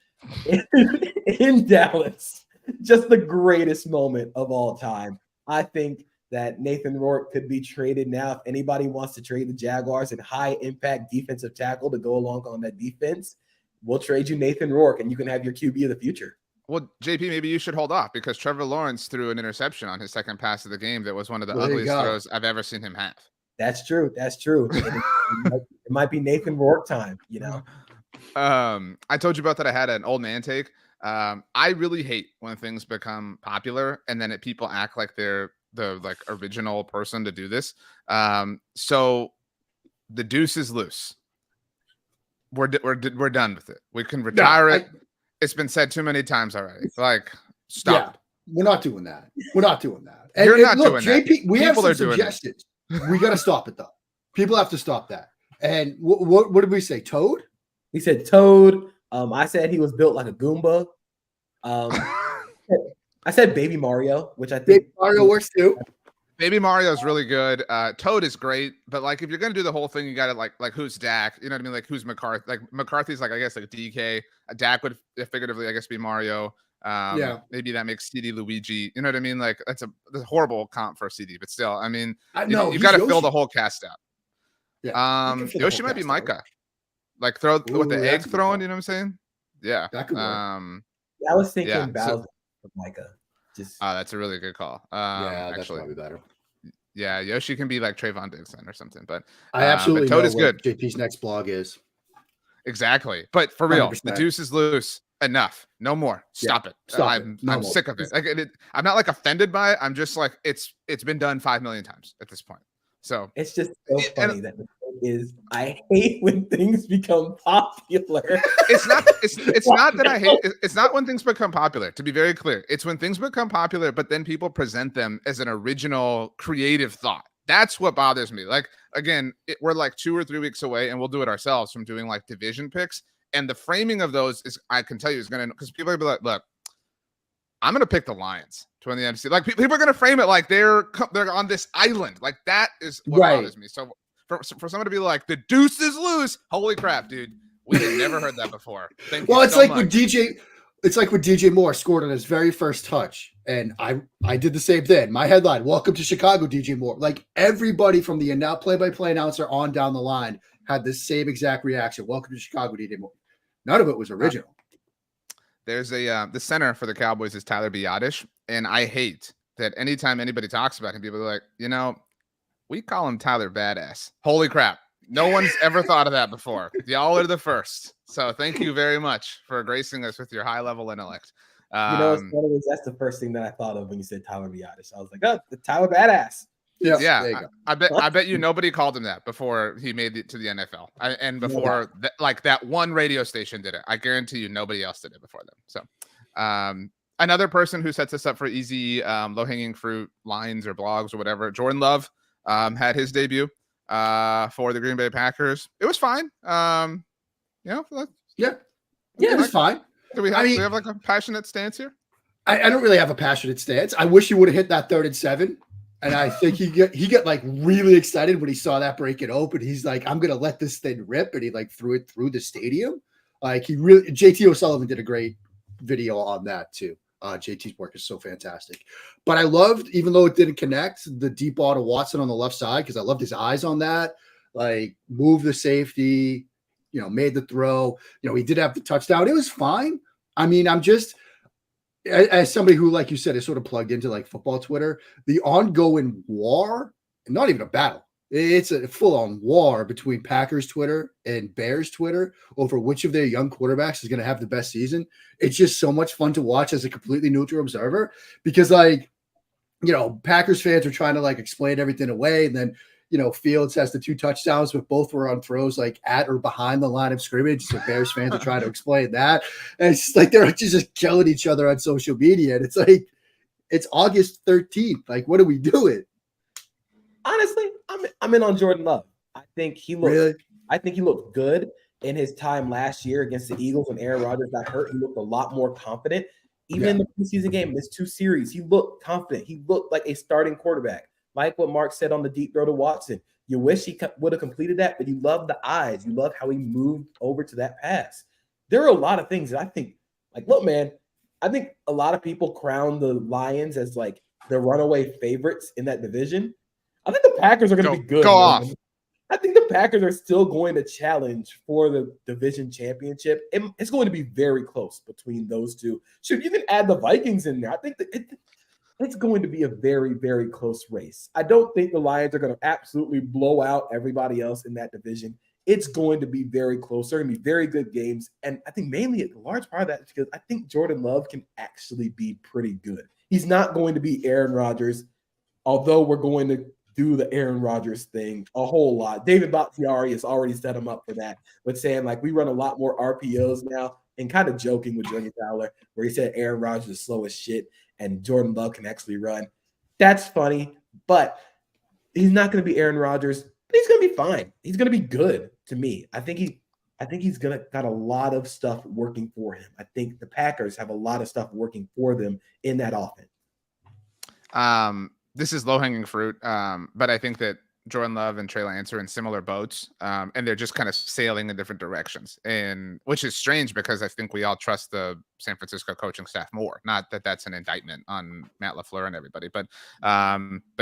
in Dallas. Just the greatest moment of all time. I think that Nathan Rourke could be traded now. If anybody wants to trade the Jaguars and high impact defensive tackle to go along on that defense, we'll trade you Nathan Rourke and you can have your QB of the future. Well, JP, maybe you should hold off, because Trevor Lawrence threw an interception on his second pass of the game. That was one of the ugliest throws I've ever seen him have. That's true. That's true. It might be Nathan Rourke time, you know? I told you about that. I had an old man take. I really hate when things become popular and then people act like they're the like original person to do this. So the deuce is loose. We're done with it. We can retire it. It's been said too many times already. Like, stop. Yeah, we're not doing that. We're not doing that. And, You're not doing JP, that. We have some suggestions. We got to stop it though. People have to stop that. And what did we say? Toad? We said Toad. I said he was built like a Goomba. I said Baby Mario, which I think Baby Mario works too. Baby Mario is really good. Toad is great, but like if you're gonna do the whole thing, you gotta like who's Dak? You know what I mean? Like who's McCarthy? Like McCarthy's like I guess like DK. Dak would figuratively I guess be Mario. Yeah, maybe that makes CD Luigi. You know what I mean? Like that's a horrible comp for CD, but still, I mean, you've got to fill the whole cast out. Yeah, Yoshi might be Micah. Like throw with the egg throwing. You know what I'm saying? Yeah. That could work. I was thinking Bowser with Micah. That's a really good call. Yeah, that's actually probably better. Yeah, Yoshi can be like Trayvon Digson or something, but I absolutely Toad know is what good. JP's next blog is. Exactly, but for real, 100%. the deuce is loose. Enough, no more. Stop it. I'm sick of it. Like I'm not like offended by it. I'm just like it's been done 5 million times at this point. So it's just so funny that the thing is I hate when things become popular. It's not that I hate. It's not when things become popular. To be very clear, it's when things become popular, but then people present them as an original, creative thought. That's what bothers me. Like again, we're like 2 or 3 weeks away, and we'll do it ourselves from doing like division picks. And the framing of those is, I can tell you, is going to, because people are going to be like, look, I'm going to pick the Lions to win the NFC. Like people are going to frame it like they're on this island. Like that is what bothers me. So for someone to be like, the deuce is loose. Holy crap, dude. We had never heard that before. Well, it's like when DJ Moore scored on his very first touch. And I did the same thing. My headline, welcome to Chicago, DJ Moore. Like everybody from the play-by-play announcer on down the line had the same exact reaction. Welcome to Chicago, DJ Moore. None of it was original. There's the center for the Cowboys is Tyler Biadasz, and I hate that anytime anybody talks about him, people are like, we call him Tyler Badass. Holy crap. No one's ever thought of that before. Y'all are the first. So thank you very much for gracing us with your high level intellect. It's funny is that's the first thing that I thought of when you said Tyler Biadasz. I was like, oh, the Tyler Badass. Yeah, Yeah, I bet you nobody called him that before he made it to the NFL, and before that one radio station did it. I guarantee you nobody else did it before them. So, another person who sets us up for easy, low hanging fruit lines or blogs or whatever. Jordan Love had his debut for the Green Bay Packers. It was fine. Yeah, it was fine. Do we have like a passionate stance here? I don't really have a passionate stance. I wish he would have hit that 3rd and 7. And I think he got like really excited when he saw that break it open. He's like, I'm gonna let this thing rip, and he like threw it through the stadium. Like JT O'Sullivan did a great video on that too. JT's work is so fantastic. But I loved, even though it didn't connect, the deep ball to Watson on the left side because I loved his eyes on that. Like move the safety, made the throw. He did have the touchdown. It was fine. I mean, I'm just. As somebody who, like you said, is sort of plugged into like football Twitter, the ongoing war, not even a battle, it's a full-on war between Packers Twitter and Bears Twitter over which of their young quarterbacks is going to have the best season. It's just so much fun to watch as a completely neutral observer because, like, Packers fans are trying to like explain everything away, and then Fields has the 2 touchdowns, but both were on throws like at or behind the line of scrimmage. So Bears fans are trying to explain that. And it's just like they're just killing each other on social media. And it's like, it's August 13th. Like, what are we doing? Honestly, I'm in on Jordan Love. I think he looked good in his time last year against the Eagles when Aaron Rodgers got hurt. He looked a lot more confident. Even in the preseason game, this 2 series, he looked confident. He looked like a starting quarterback. Like what Mark said on the deep throw to Watson. You wish he would have completed that, but you love the eyes. You love how he moved over to that pass. There are a lot of things that I think, like, look, man, I think a lot of people crown the Lions as like the runaway favorites in that division. I think the Packers are going to be good. Go off. I think the Packers are still going to challenge for the division championship. It's going to be very close between those two. Should you can add the Vikings in there? I think that it's going to be a very, very close race. I don't think the Lions are going to absolutely blow out everybody else in that division. It's going to be very close. There are going to be very good games. And I think mainly a large part of that is because I think Jordan Love can actually be pretty good. He's not going to be Aaron Rodgers, although we're going to do the Aaron Rodgers thing a whole lot. David Bakhtiari has already set him up for that, but saying like we run a lot more RPOs now and kind of joking with Jordan Fowler where he said Aaron Rodgers is slow as shit and Jordan Love can actually run. That's funny, but he's not going to be Aaron Rodgers. But he's going to be fine. He's going to be good to me. I think he's got a lot of stuff working for him. I think the Packers have a lot of stuff working for them in that offense. This is low hanging fruit, but I think that Jordan Love and Trey Lance are in similar boats, and they're just kind of sailing in different directions, and which is strange because I think we all trust the San Francisco coaching staff more. Not that that's an indictment on Matt LaFleur and everybody, but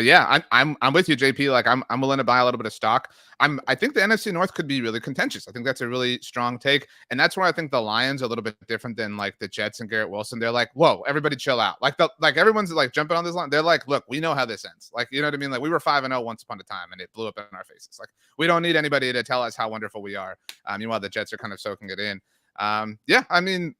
yeah, I'm with you, JP. Like I'm willing to buy a little bit of stock. I think the NFC North could be really contentious. I think that's a really strong take, and that's where I think the Lions are a little bit different than like the Jets and Garrett Wilson. They're like, whoa, everybody chill out. Like everyone's like jumping on this line. They're like, look, we know how this ends. Like, you know what I mean? Like we were 5-0 once upon a time, and it blew up in our faces. Like we don't need anybody to tell us how wonderful we are. Meanwhile, the Jets are kind of soaking it in. Yeah, I mean,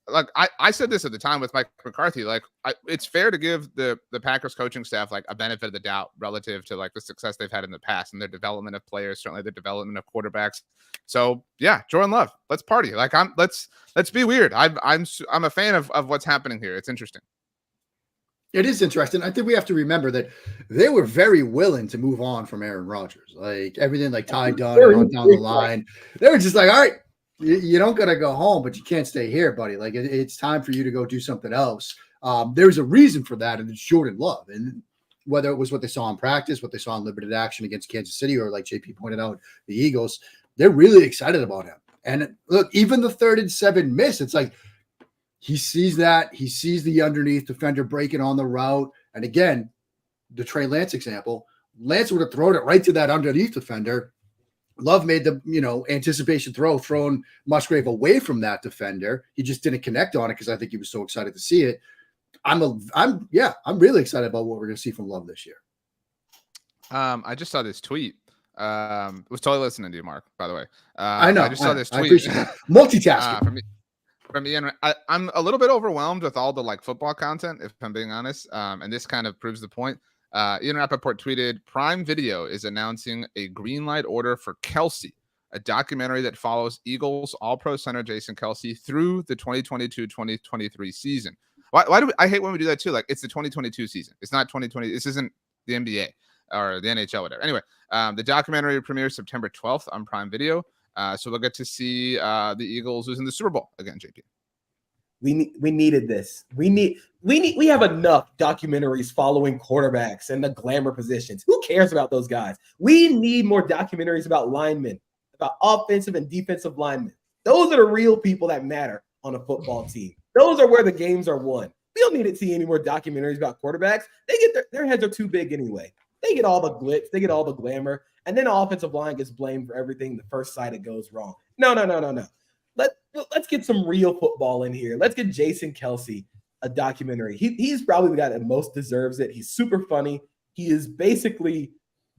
like I said this at the time with Mike McCarthy, like it's fair to give the Packers coaching staff like a benefit of the doubt relative to like the success they've had in the past and their development of players, certainly the development of quarterbacks. So yeah, Jordan Love, let's party. Like let's be weird. I'm a fan of what's happening here. It's interesting. It is interesting. I think we have to remember that they were very willing to move on from Aaron Rodgers. Like everything like Ty Dunn and on down the line. They were just like, all right, you don't got to go home, but you can't stay here, buddy. Like it's time for you to go do something else. There's a reason for that, and it's Jordan Love. And whether it was what they saw in practice, what they saw in limited action against Kansas City, or like JP pointed out, the Eagles, they're really excited about him. And look, even the 3rd and 7 miss, it's like he sees that. He sees the underneath defender breaking on the route. And again, the Trey Lance example, Lance would have thrown it right to that underneath defender. Love made the, anticipation throw, throwing Musgrave away from that defender. He just didn't connect on it because I think he was so excited to see it. I'm really excited about what we're going to see from Love this year. I just saw this tweet. Was totally listening to you, Mark, by the way. I know. I just saw this I tweet. appreciate that. Multitasking. From Ian. I'm a little bit overwhelmed with all the like football content, if I'm being honest. And this kind of proves the point. Ian Rappaport tweeted, Prime Video is announcing a green light order for Kelce, a documentary that follows Eagles All-Pro center Jason Kelce through the 2022-2023 season. Why do I hate when we do that too? Like, it's the 2022 season. It's not 2020. This isn't the NBA or the NHL, whatever. Anyway, the documentary premieres September 12th on Prime Video. So we'll get to see the Eagles losing the Super Bowl again, JP. We needed this. We have enough documentaries following quarterbacks and the glamour positions. Who cares about those guys? We need more documentaries about linemen, about offensive and defensive linemen. Those are the real people that matter on a football team. Those are where the games are won. We don't need to see any more documentaries about quarterbacks. They get their heads are too big anyway. They get all the glitz, they get all the glamour, and then the offensive line gets blamed for everything the first sight it goes wrong. No. Let's get some real football in here. Let's get Jason Kelce a documentary. He's probably the guy that most deserves it. He's super funny. He has basically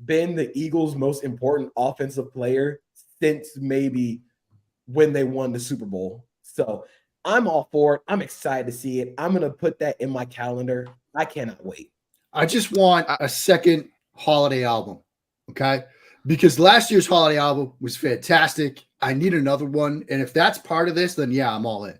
been the Eagles' most important offensive player since maybe when they won the Super Bowl. So I'm all for it. I'm excited to see it. I'm going to put that in my calendar. I cannot wait. I just want a second holiday album, okay? Because last year's holiday album was fantastic. I need another one. And if that's part of this, then yeah, I'm all in.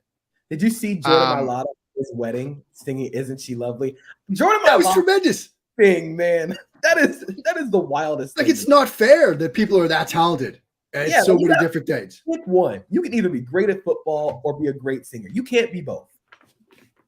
Did you see Jordan Mailata at his wedding singing "Isn't She Lovely"? Jordan Mailata That was tremendous. thing, man. That is the wildest Like, thing. it's not fair that people are that talented and Yeah, so like, many different things. Pick one. You can either be great at football or be a great singer. You can't be both.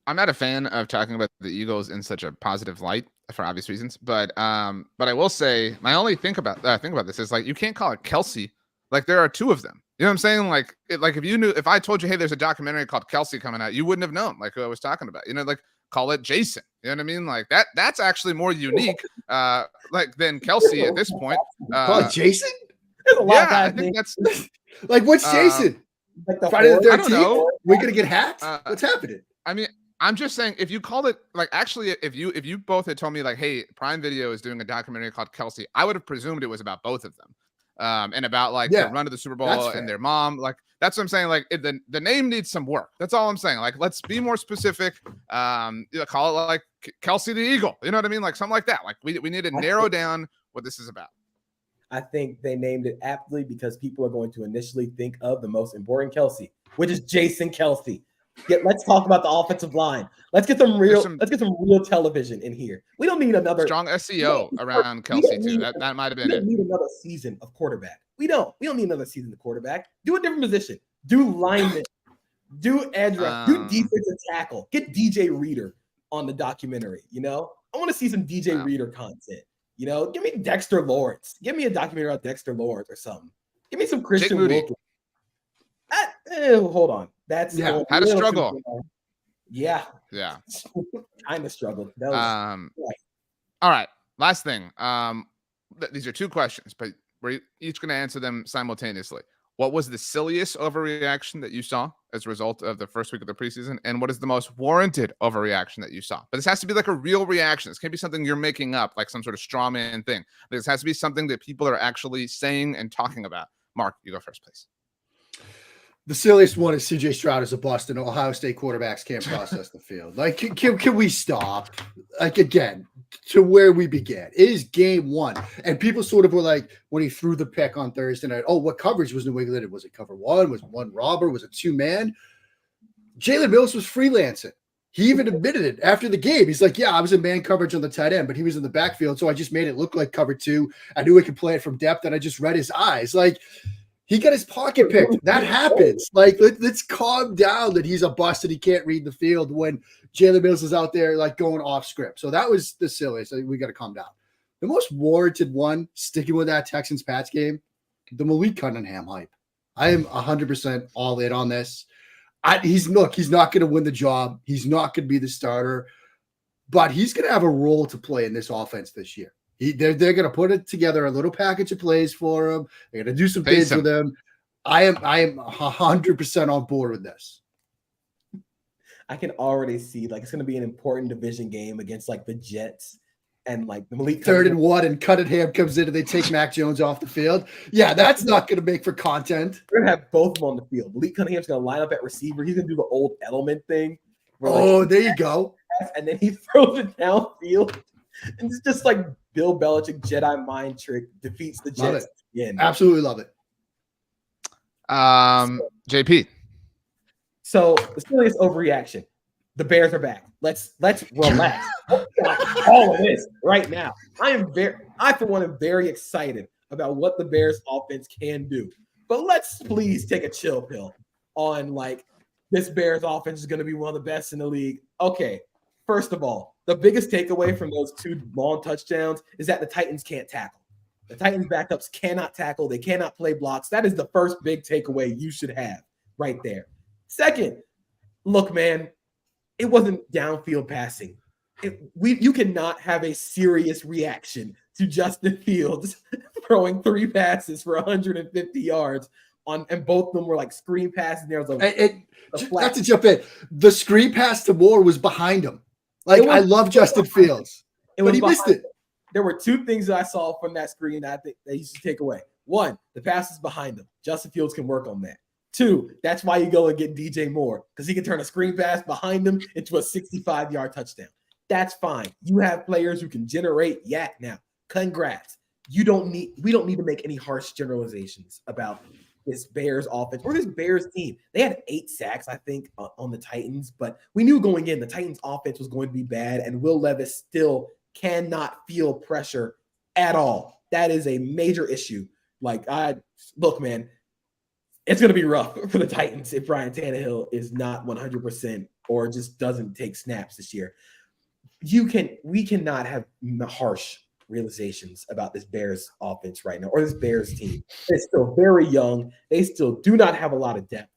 I'm not a fan of talking about the Eagles in such a positive light for obvious reasons, but I will say my only think about this is like, you can't call it Kelce. Like, there are two of them. You know what I'm saying? Like, if I told you, hey, there's a documentary called Kelce coming out, you wouldn't have known like who I was talking about. You know, like, call it Jason. You know what I mean? Like that's actually more unique, like, than Kelce at this point. Call it Jason? There's a lot of Yeah, I guys think named that's. Like, what's Jason? like the Friday the horror- I don't 13th? know. We're going to get hacked? What's happening? I mean, I'm just saying, if you called it like, actually, if you both had told me like, hey, Prime Video is doing a documentary called Kelce, I would have presumed it was about both of them, and about like the run to the Super Bowl and their mom. Like, that's what I'm saying. Like, the name needs some work. That's all I'm saying. Like, let's be more specific. Call it like Kelce the Eagle. You know what I mean? Like something like that. Like we need to narrow down what this is about. I think they named it aptly because people are going to initially think of the most important Kelce, which is Jason Kelce. Let's talk about the offensive line. Let's get some real television in here. We don't need another Strong SEO around Kelce too. That might have been we it. don't need another season of quarterback. We don't need another season of quarterback. Do a different position. Do lineman. Do edge rush. Do defensive tackle. Get DJ Reader on the documentary. You know, I want to see some DJ Reader content. You know, give me Dexter Lawrence. Give me a documentary about Dexter Lawrence or something. Give me some Christian Wilkins. Hold on. That's had a struggle. Yeah. Kind of struggled. That was, all right. Last thing. These are two questions, but we're each going to answer them simultaneously. What was the silliest overreaction that you saw as a result of the first week of the preseason? And what is the most warranted overreaction that you saw? But this has to be like a real reaction. This can't be something you're making up, like some sort of straw man thing. This has to be something that people are actually saying and talking about. Mark, you go first, please. The silliest one is CJ Stroud is a bust and Ohio State quarterbacks can't process the field. Like, can we stop? Like, again, to where we began. It is game one. And people sort of were like, when he threw the pick on Thursday night, oh, what coverage was New England? Was it cover one? Was it one robber? Was it two man? Jalen Mills was freelancing. He even admitted it after the game. He's like, yeah, I was in man coverage on the tight end, but he was in the backfield. So I just made it look like cover two. I knew I could play it from depth and I just read his eyes. Like, he got his pocket picked. That happens. Like, let's calm down that he's a bust and he can't read the field when Jalen Mills is out there like going off script. So that was the silliest. We got to calm down. The most warranted one, sticking with that Texans-Pats game, the Malik Cunningham hype. I am 100% all in on this. He's not going to win the job. He's not going to be the starter, but he's going to have a role to play in this offense this year. They're going to put it together, a little package of plays for him. They're going to do some things with him. I am 100% on board with this. I can already see like it's going to be an important division game against like the Jets and like the Malik Third and Cunningham. 1, and Cunningham comes in and they take Mac Jones off the field. Yeah, that's not going to make for content. We're gonna have both of them on the field. Malik Cunningham's gonna line up at receiver. He's gonna do the old Edelman thing. where, like, Oh, there you go. and then he throws it downfield. And it's just like Bill Belichick Jedi mind trick defeats the Love Jets again. Absolutely love it. JP. So the silliest overreaction. The Bears are back. Let's relax. All of this right now. I for one am very excited about what the Bears offense can do. But let's please take a chill pill on like this Bears offense is going to be one of the best in the league. Okay, first of all, the biggest takeaway from those 2 long touchdowns is that the Titans can't tackle. The Titans backups cannot tackle. They cannot play blocks. That is the first big takeaway you should have right there. Second, look, man, it wasn't downfield passing. You cannot have a serious reaction to Justin Fields throwing 3 passes for 150 yards and both of them were like screen passes. There was Not to jump in, the screen pass to Moore was behind him. Like, I love Justin Fields, but he missed it. There were 2 things that I saw from that screen that I think that you should take away. 1, the pass is behind him. Justin Fields can work on that. 2, that's why you go and get DJ Moore, because he can turn a screen pass behind him into a 65-yard touchdown. That's fine. You have players who can generate yak now. Congrats. We don't need to make any harsh generalizations about this Bears offense or this Bears team. They had 8 sacks, I think, on the Titans, but we knew going in the Titans offense was going to be bad, and Will Levis still cannot feel pressure at all. That is a major issue. Look, man, it's going to be rough for the Titans if Ryan Tannehill is not 100% or just doesn't take snaps this year. We cannot have harsh realizations about this Bears offense right now or this Bears team. They're still very young. They still do not have a lot of depth.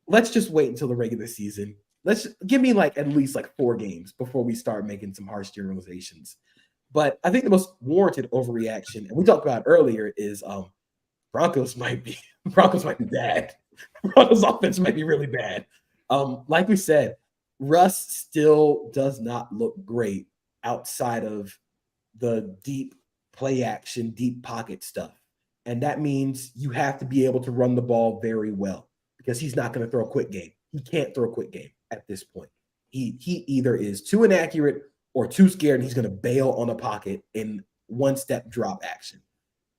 Let's just wait until the regular season. Give me at least 4 games before we start making some harsh generalizations. But I think the most warranted overreaction, and we talked about it earlier, is Broncos might be bad. Broncos offense might be really bad. Like we said, Russ still does not look great outside of the deep play action, deep pocket stuff. And that means you have to be able to run the ball very well because he's not going to throw a quick game. He can't throw a quick game at this point. He either is too inaccurate or too scared, and he's going to bail on a pocket in one-step drop action.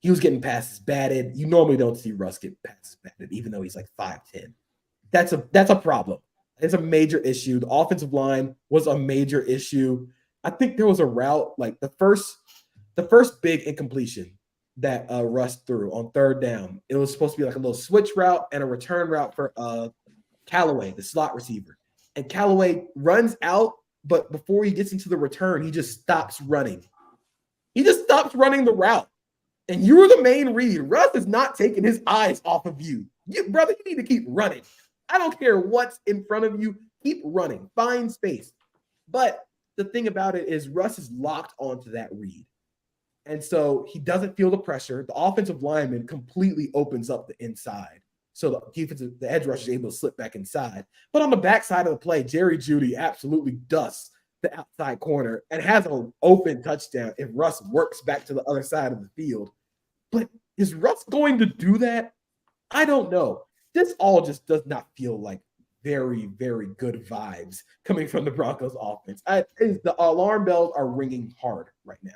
He was getting passes batted. You normally don't see Russ get passes batted, even though he's 5'10". That's a problem. It's a major issue. The offensive line was a major issue. I think there was a route, the first big incompletion that Russ threw on 3rd down. It was supposed to be a little switch route and a return route for Callaway, the slot receiver. And Callaway runs out, but before he gets into the return, he just stops running. He just stops running the route. And you were the main read. Russ is not taking his eyes off of you. Brother, you need to keep running. I don't care what's in front of you. Keep running. Find space. But the thing about it is Russ is locked onto that read. And so he doesn't feel the pressure. The offensive lineman completely opens up the inside. So the edge rusher is able to slip back inside. But on the backside of the play, Jerry Jeudy absolutely dusts the outside corner and has an open touchdown if Russ works back to the other side of the field. But is Russ going to do that? I don't know. This all just does not feel like very, very good vibes coming from the Broncos offense. The alarm bells are ringing hard right now.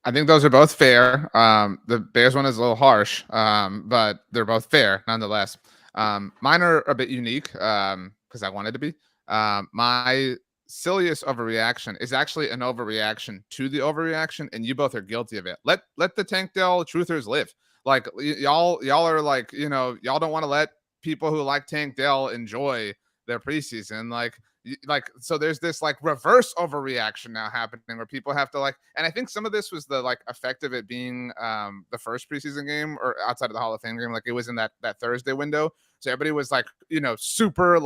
I think those are both fair. The Bears one is a little harsh, but they're both fair nonetheless. Mine are a bit unique because I wanted to be. My silliest overreaction is actually an overreaction to the overreaction, and you both are guilty of it. Let the Tank Dell truthers live. Y'all are y'all don't want to let people who like Tank Dell enjoy their preseason. So there's this reverse overreaction now happening where people have to and I think some of this was the effect of it being the first preseason game or outside of the Hall of Fame game. It was in that Thursday window. So everybody was super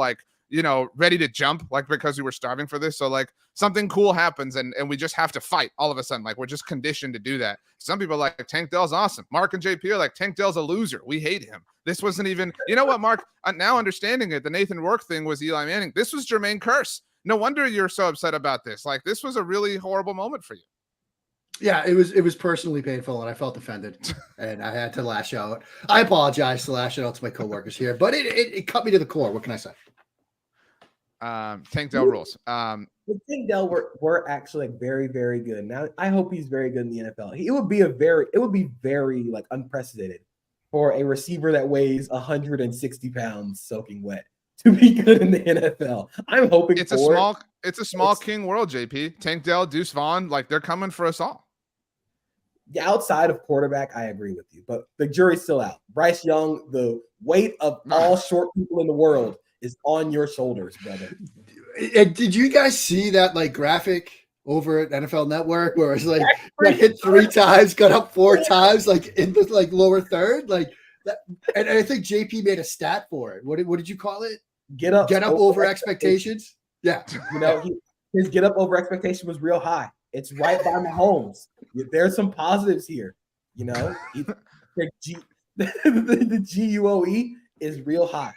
ready to jump because we were starving for this. So something cool happens and we just have to fight all of a sudden. We're just conditioned to do that. Some people are Tank Dell's awesome. Mark and JP are Tank Dell's a loser. We hate him. This wasn't even, you know what, Mark, now understanding it, the Nathan Rourke thing was Eli Manning. This was Jermaine Kearse. no wonder you're so upset about this. Like, this was a really horrible moment for you. Yeah, it was personally painful, and I felt offended, and I had to lash out. I apologize to lash out to my coworkers here, but it cut me to the core. What can I say? Tank Dell rules. The Tank Dell were actually like very, very good. Now I hope he's very good in the NFL. It would be very like unprecedented for a receiver that weighs 160 pounds soaking wet to be good in the NFL. I'm hoping it's a small king world, JP. Tank Dell, Deuce Vaughn, like they're coming for us all. Outside of quarterback, I agree with you, but the jury's still out. Bryce Young, the weight of all short people in the world is on your shoulders, brother. Did you guys see that like graphic over at NFL Network where it's like hit 3 times, got up 4 times, like in the like lower third, like that? And I think JP made a stat for it. What did you call it? Get up over expectations. Yeah, his get up over expectation was real high. It's right by Mahomes. There's some positives here. The GUOE is real high.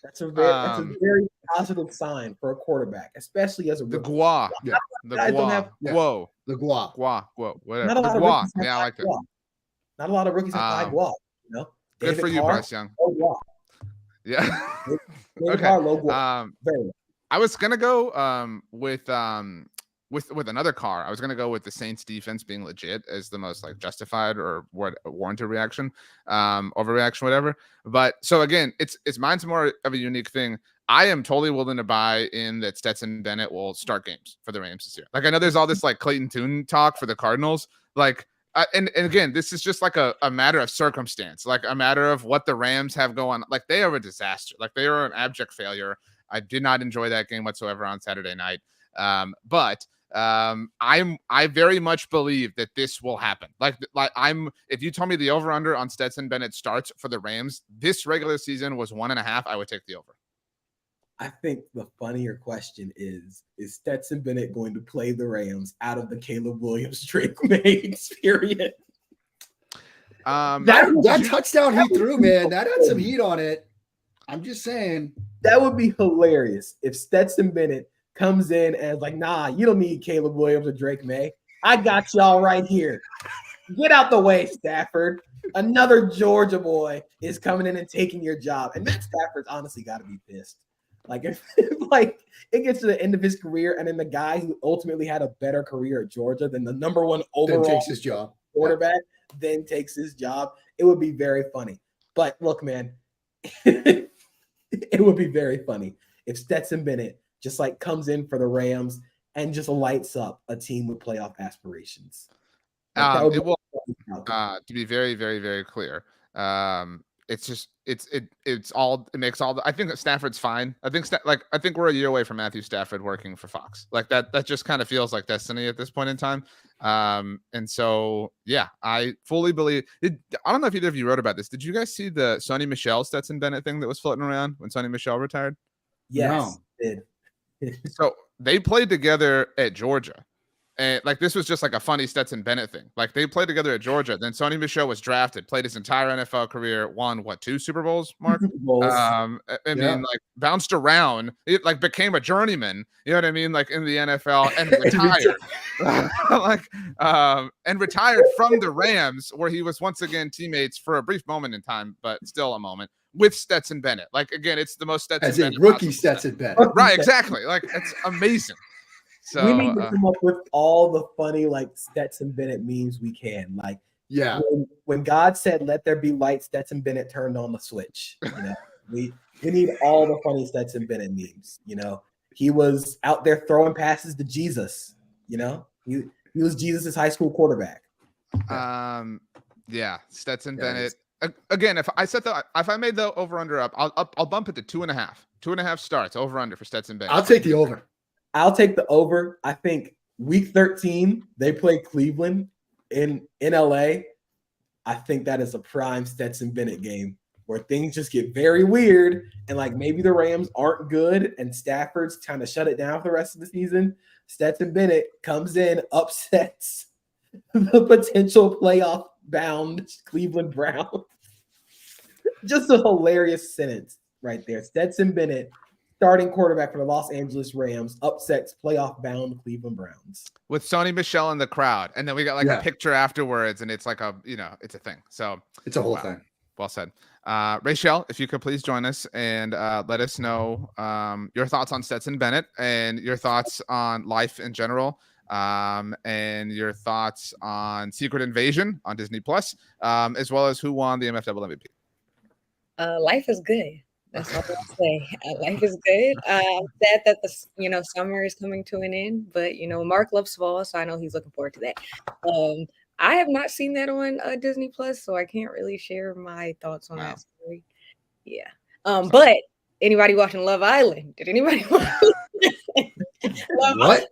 That's a very positive sign for a quarterback, especially as a the rookie. GUA. Yeah. The GUA. Whoa. The GUA. GUA. Whoa. Whatever. Not a lot The of GUA. rookies have Yeah, I high like that. GUA. Not a lot of rookies have high GUA. Good David for you, Carr, Bryce Young. low GUA. Yeah. David Okay. Carr, low GUA. Very low. I was gonna go with another car. I was gonna go with the Saints defense being legit as the most like justified or warranted reaction, overreaction, whatever. But so again, it's mine's more of a unique thing. I am totally willing to buy in that Stetson Bennett will start games for the Rams this year. Like I know there's all this like Clayton Tune talk for the Cardinals, like. And again, this is just like a matter of circumstance, like a matter of what the Rams have going. Like they are a disaster. Like they are an abject failure. I did not enjoy that game whatsoever on Saturday night. But I very much believe that this will happen. If you told me the over under on Stetson Bennett starts for the Rams this regular season was 1.5, I would take the over. I think the funnier question is Stetson Bennett going to play the Rams out of the Caleb Williams Drake May experience? That touchdown he threw, man, that had some heat on it. I'm just saying. That would be hilarious if Stetson Bennett comes in and is like, nah, you don't need Caleb Williams or Drake May. I got y'all right here. Get out the way, Stafford. Another Georgia boy is coming in and taking your job. And Matt Stafford's honestly got to be pissed. Like if like it gets to the end of his career, and then the guy who ultimately had a better career at Georgia than the number 1 overall takes his job quarterback, then takes his job. It would be very funny. But look, man, it would be very funny if Stetson Bennett just like comes in for the Rams and just lights up a team with playoff aspirations. To be very, very, very clear. It's just it makes all the, I think that Stafford's fine. I think we're a year away from Matthew Stafford working for Fox. Like that just kind of feels like destiny at this point in time. And so yeah, I fully believe it. I don't know if either of you wrote about this. Did you guys see the Sonny Michel Stetson Bennett thing that was floating around when Sonny Michel retired? Yes. No. So they played together at Georgia. And like this was just like a funny Stetson Bennett thing. Like they played together at Georgia. Then Sonny Michel was drafted, played his entire NFL career, won 2 Super Bowls, Mark? I mean, like bounced around, it like became a journeyman, you know what I mean? Like in the NFL and retired. And retired from the Rams, where he was once again teammates for a brief moment in time, but still a moment with Stetson Bennett. Like again, it's the most Stetson as Bennett a rookie Stetson Bennett. Right, exactly. Like it's amazing. So we need to come up with all the funny like Stetson Bennett memes we can. Like, yeah, when God said, "Let there be light," Stetson Bennett turned on the switch. We need all the funny Stetson Bennett memes. He was out there throwing passes to Jesus. He was Jesus's high school quarterback. Yeah, Stetson Bennett. Again, if I made the over under up, I'll bump it to 2.5. 2.5 starts over under for Stetson Bennett. I'll take the over. I'll take the over. I think week 13, they play Cleveland in LA. I think that is a prime Stetson Bennett game where things just get very weird. And like maybe the Rams aren't good and Stafford's trying to shut it down for the rest of the season. Stetson Bennett comes in, upsets the potential playoff bound Cleveland Browns. Just a hilarious sentence right there. Stetson Bennett starting quarterback for the Los Angeles Rams upsets playoff-bound Cleveland Browns. With Sony Michelle in the crowd, and then we got like Yeah. a picture afterwards, and it's like a it's a thing. So It's a whole Wow. thing. well said. Rachel, if you could please join us and let us know your thoughts on Stetson Bennett and your thoughts on life in general, and your thoughts on Secret Invasion on Disney Plus, as well as who won the MFL MVP. Life is good. That's all I'll say. Life is good. I'm sad that the summer is coming to an end, but Mark loves fall, so I know he's looking forward to that. I have not seen that on Disney Plus, so I can't really share my thoughts on Wow. that story. Yeah. But anybody watching Love Island? Did anybody watch What?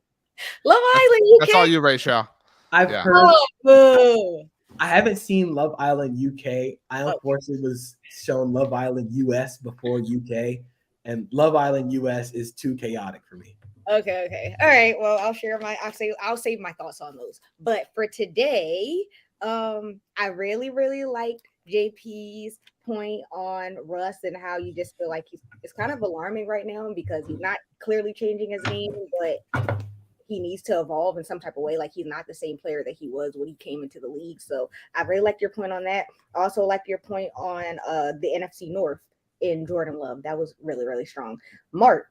Love Island? You That's all you, Rachel. I've Yeah. heard. Oh, boo. I haven't seen Love Island UK. I unfortunately was shown Love Island US before UK, and Love Island US is too chaotic for me. Okay. All right. Well, I'll save my thoughts on those. But for today, I really, really liked JP's point on Russ and how you just feel like it's kind of alarming right now because he's not clearly changing his game, but he needs to evolve in some type of way. Like he's not the same player that he was when he came into the league. So I really liked your point on that. I also liked your point on the NFC North in Jordan Love. That was really, really strong. Mark,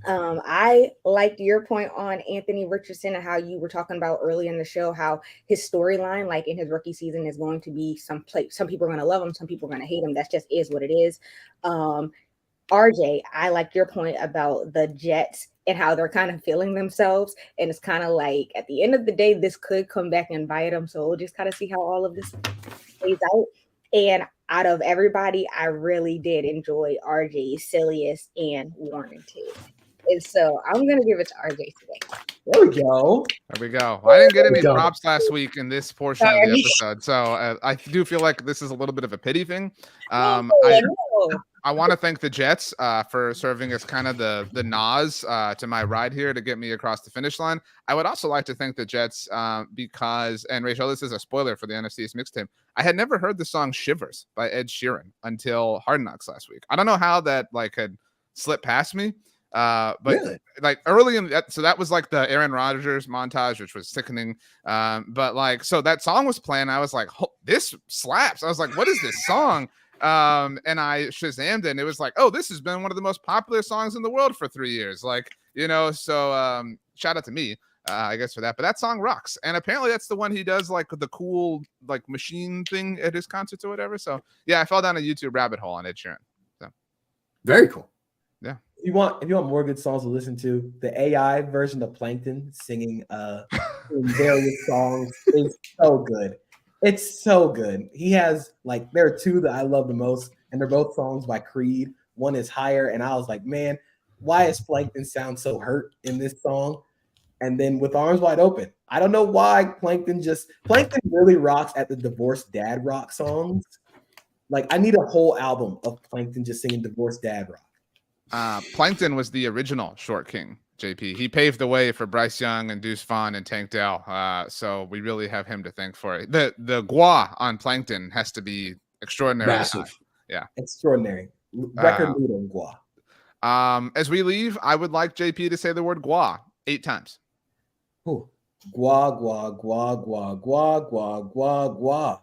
I liked your point on Anthony Richardson and how you were talking about early in the show, how his storyline, like in his rookie season, is going to be some people are going to love him, some people are going to hate him. That just is what it is. RJ, I liked your point about the Jets and how they're kind of feeling themselves. And it's kind of like at the end of the day, this could come back and bite them. So we'll just kind of see how all of this plays out. And out of everybody, I really did enjoy RJ's silliest and Warranted. And so I'm going to give it to RJ today. There we go. There we go. I didn't get any Go. props last week in this portion of Sorry. the episode, so I do feel like this is a little bit of a pity thing. No. I want to thank the Jets for serving as kind of the Nas to my ride here to get me across the finish line. I would also like to thank the Jets because, and Rachel, this is a spoiler for the NFC East mixtape. I had never heard the song "Shivers" by Ed Sheeran until Hard Knocks last week. I don't know how that had slipped past me. But Really? like early in that, so that was like the Aaron Rodgers montage, which was sickening. But so that song was playing. I was like, this slaps. I was like, what is this song? And I Shazammed it, and it was like, oh, this has been one of the most popular songs in the world for 3 years. So shout out to me, I guess, for that. But that song rocks. And apparently that's the one he does like the cool machine thing at his concerts or whatever. So yeah, I fell down a YouTube rabbit hole on Ed Sheeran. So Very cool. If you want more good songs to listen to, the AI version of Plankton singing various songs is so good. It's so good. He has there are two that I love the most, and they're both songs by Creed. One is Higher, and I was like, man, why does Plankton sound so hurt in this song? And then With Arms Wide Open. I don't know why Plankton really rocks at the divorced dad rock songs. I need a whole album of Plankton just singing divorced dad rock. Plankton was the original Short King, JP. He paved the way for Bryce Young and Deuce Vaughn and Tank Dell. So we really have him to thank for it. The gua on Plankton has to be extraordinary. Massive. Extraordinary. Record leading gua. As we leave, I would like JP to say the word gua 8 times. Ooh. Gua, gua, gua, gua, gua, gua, gua, gua.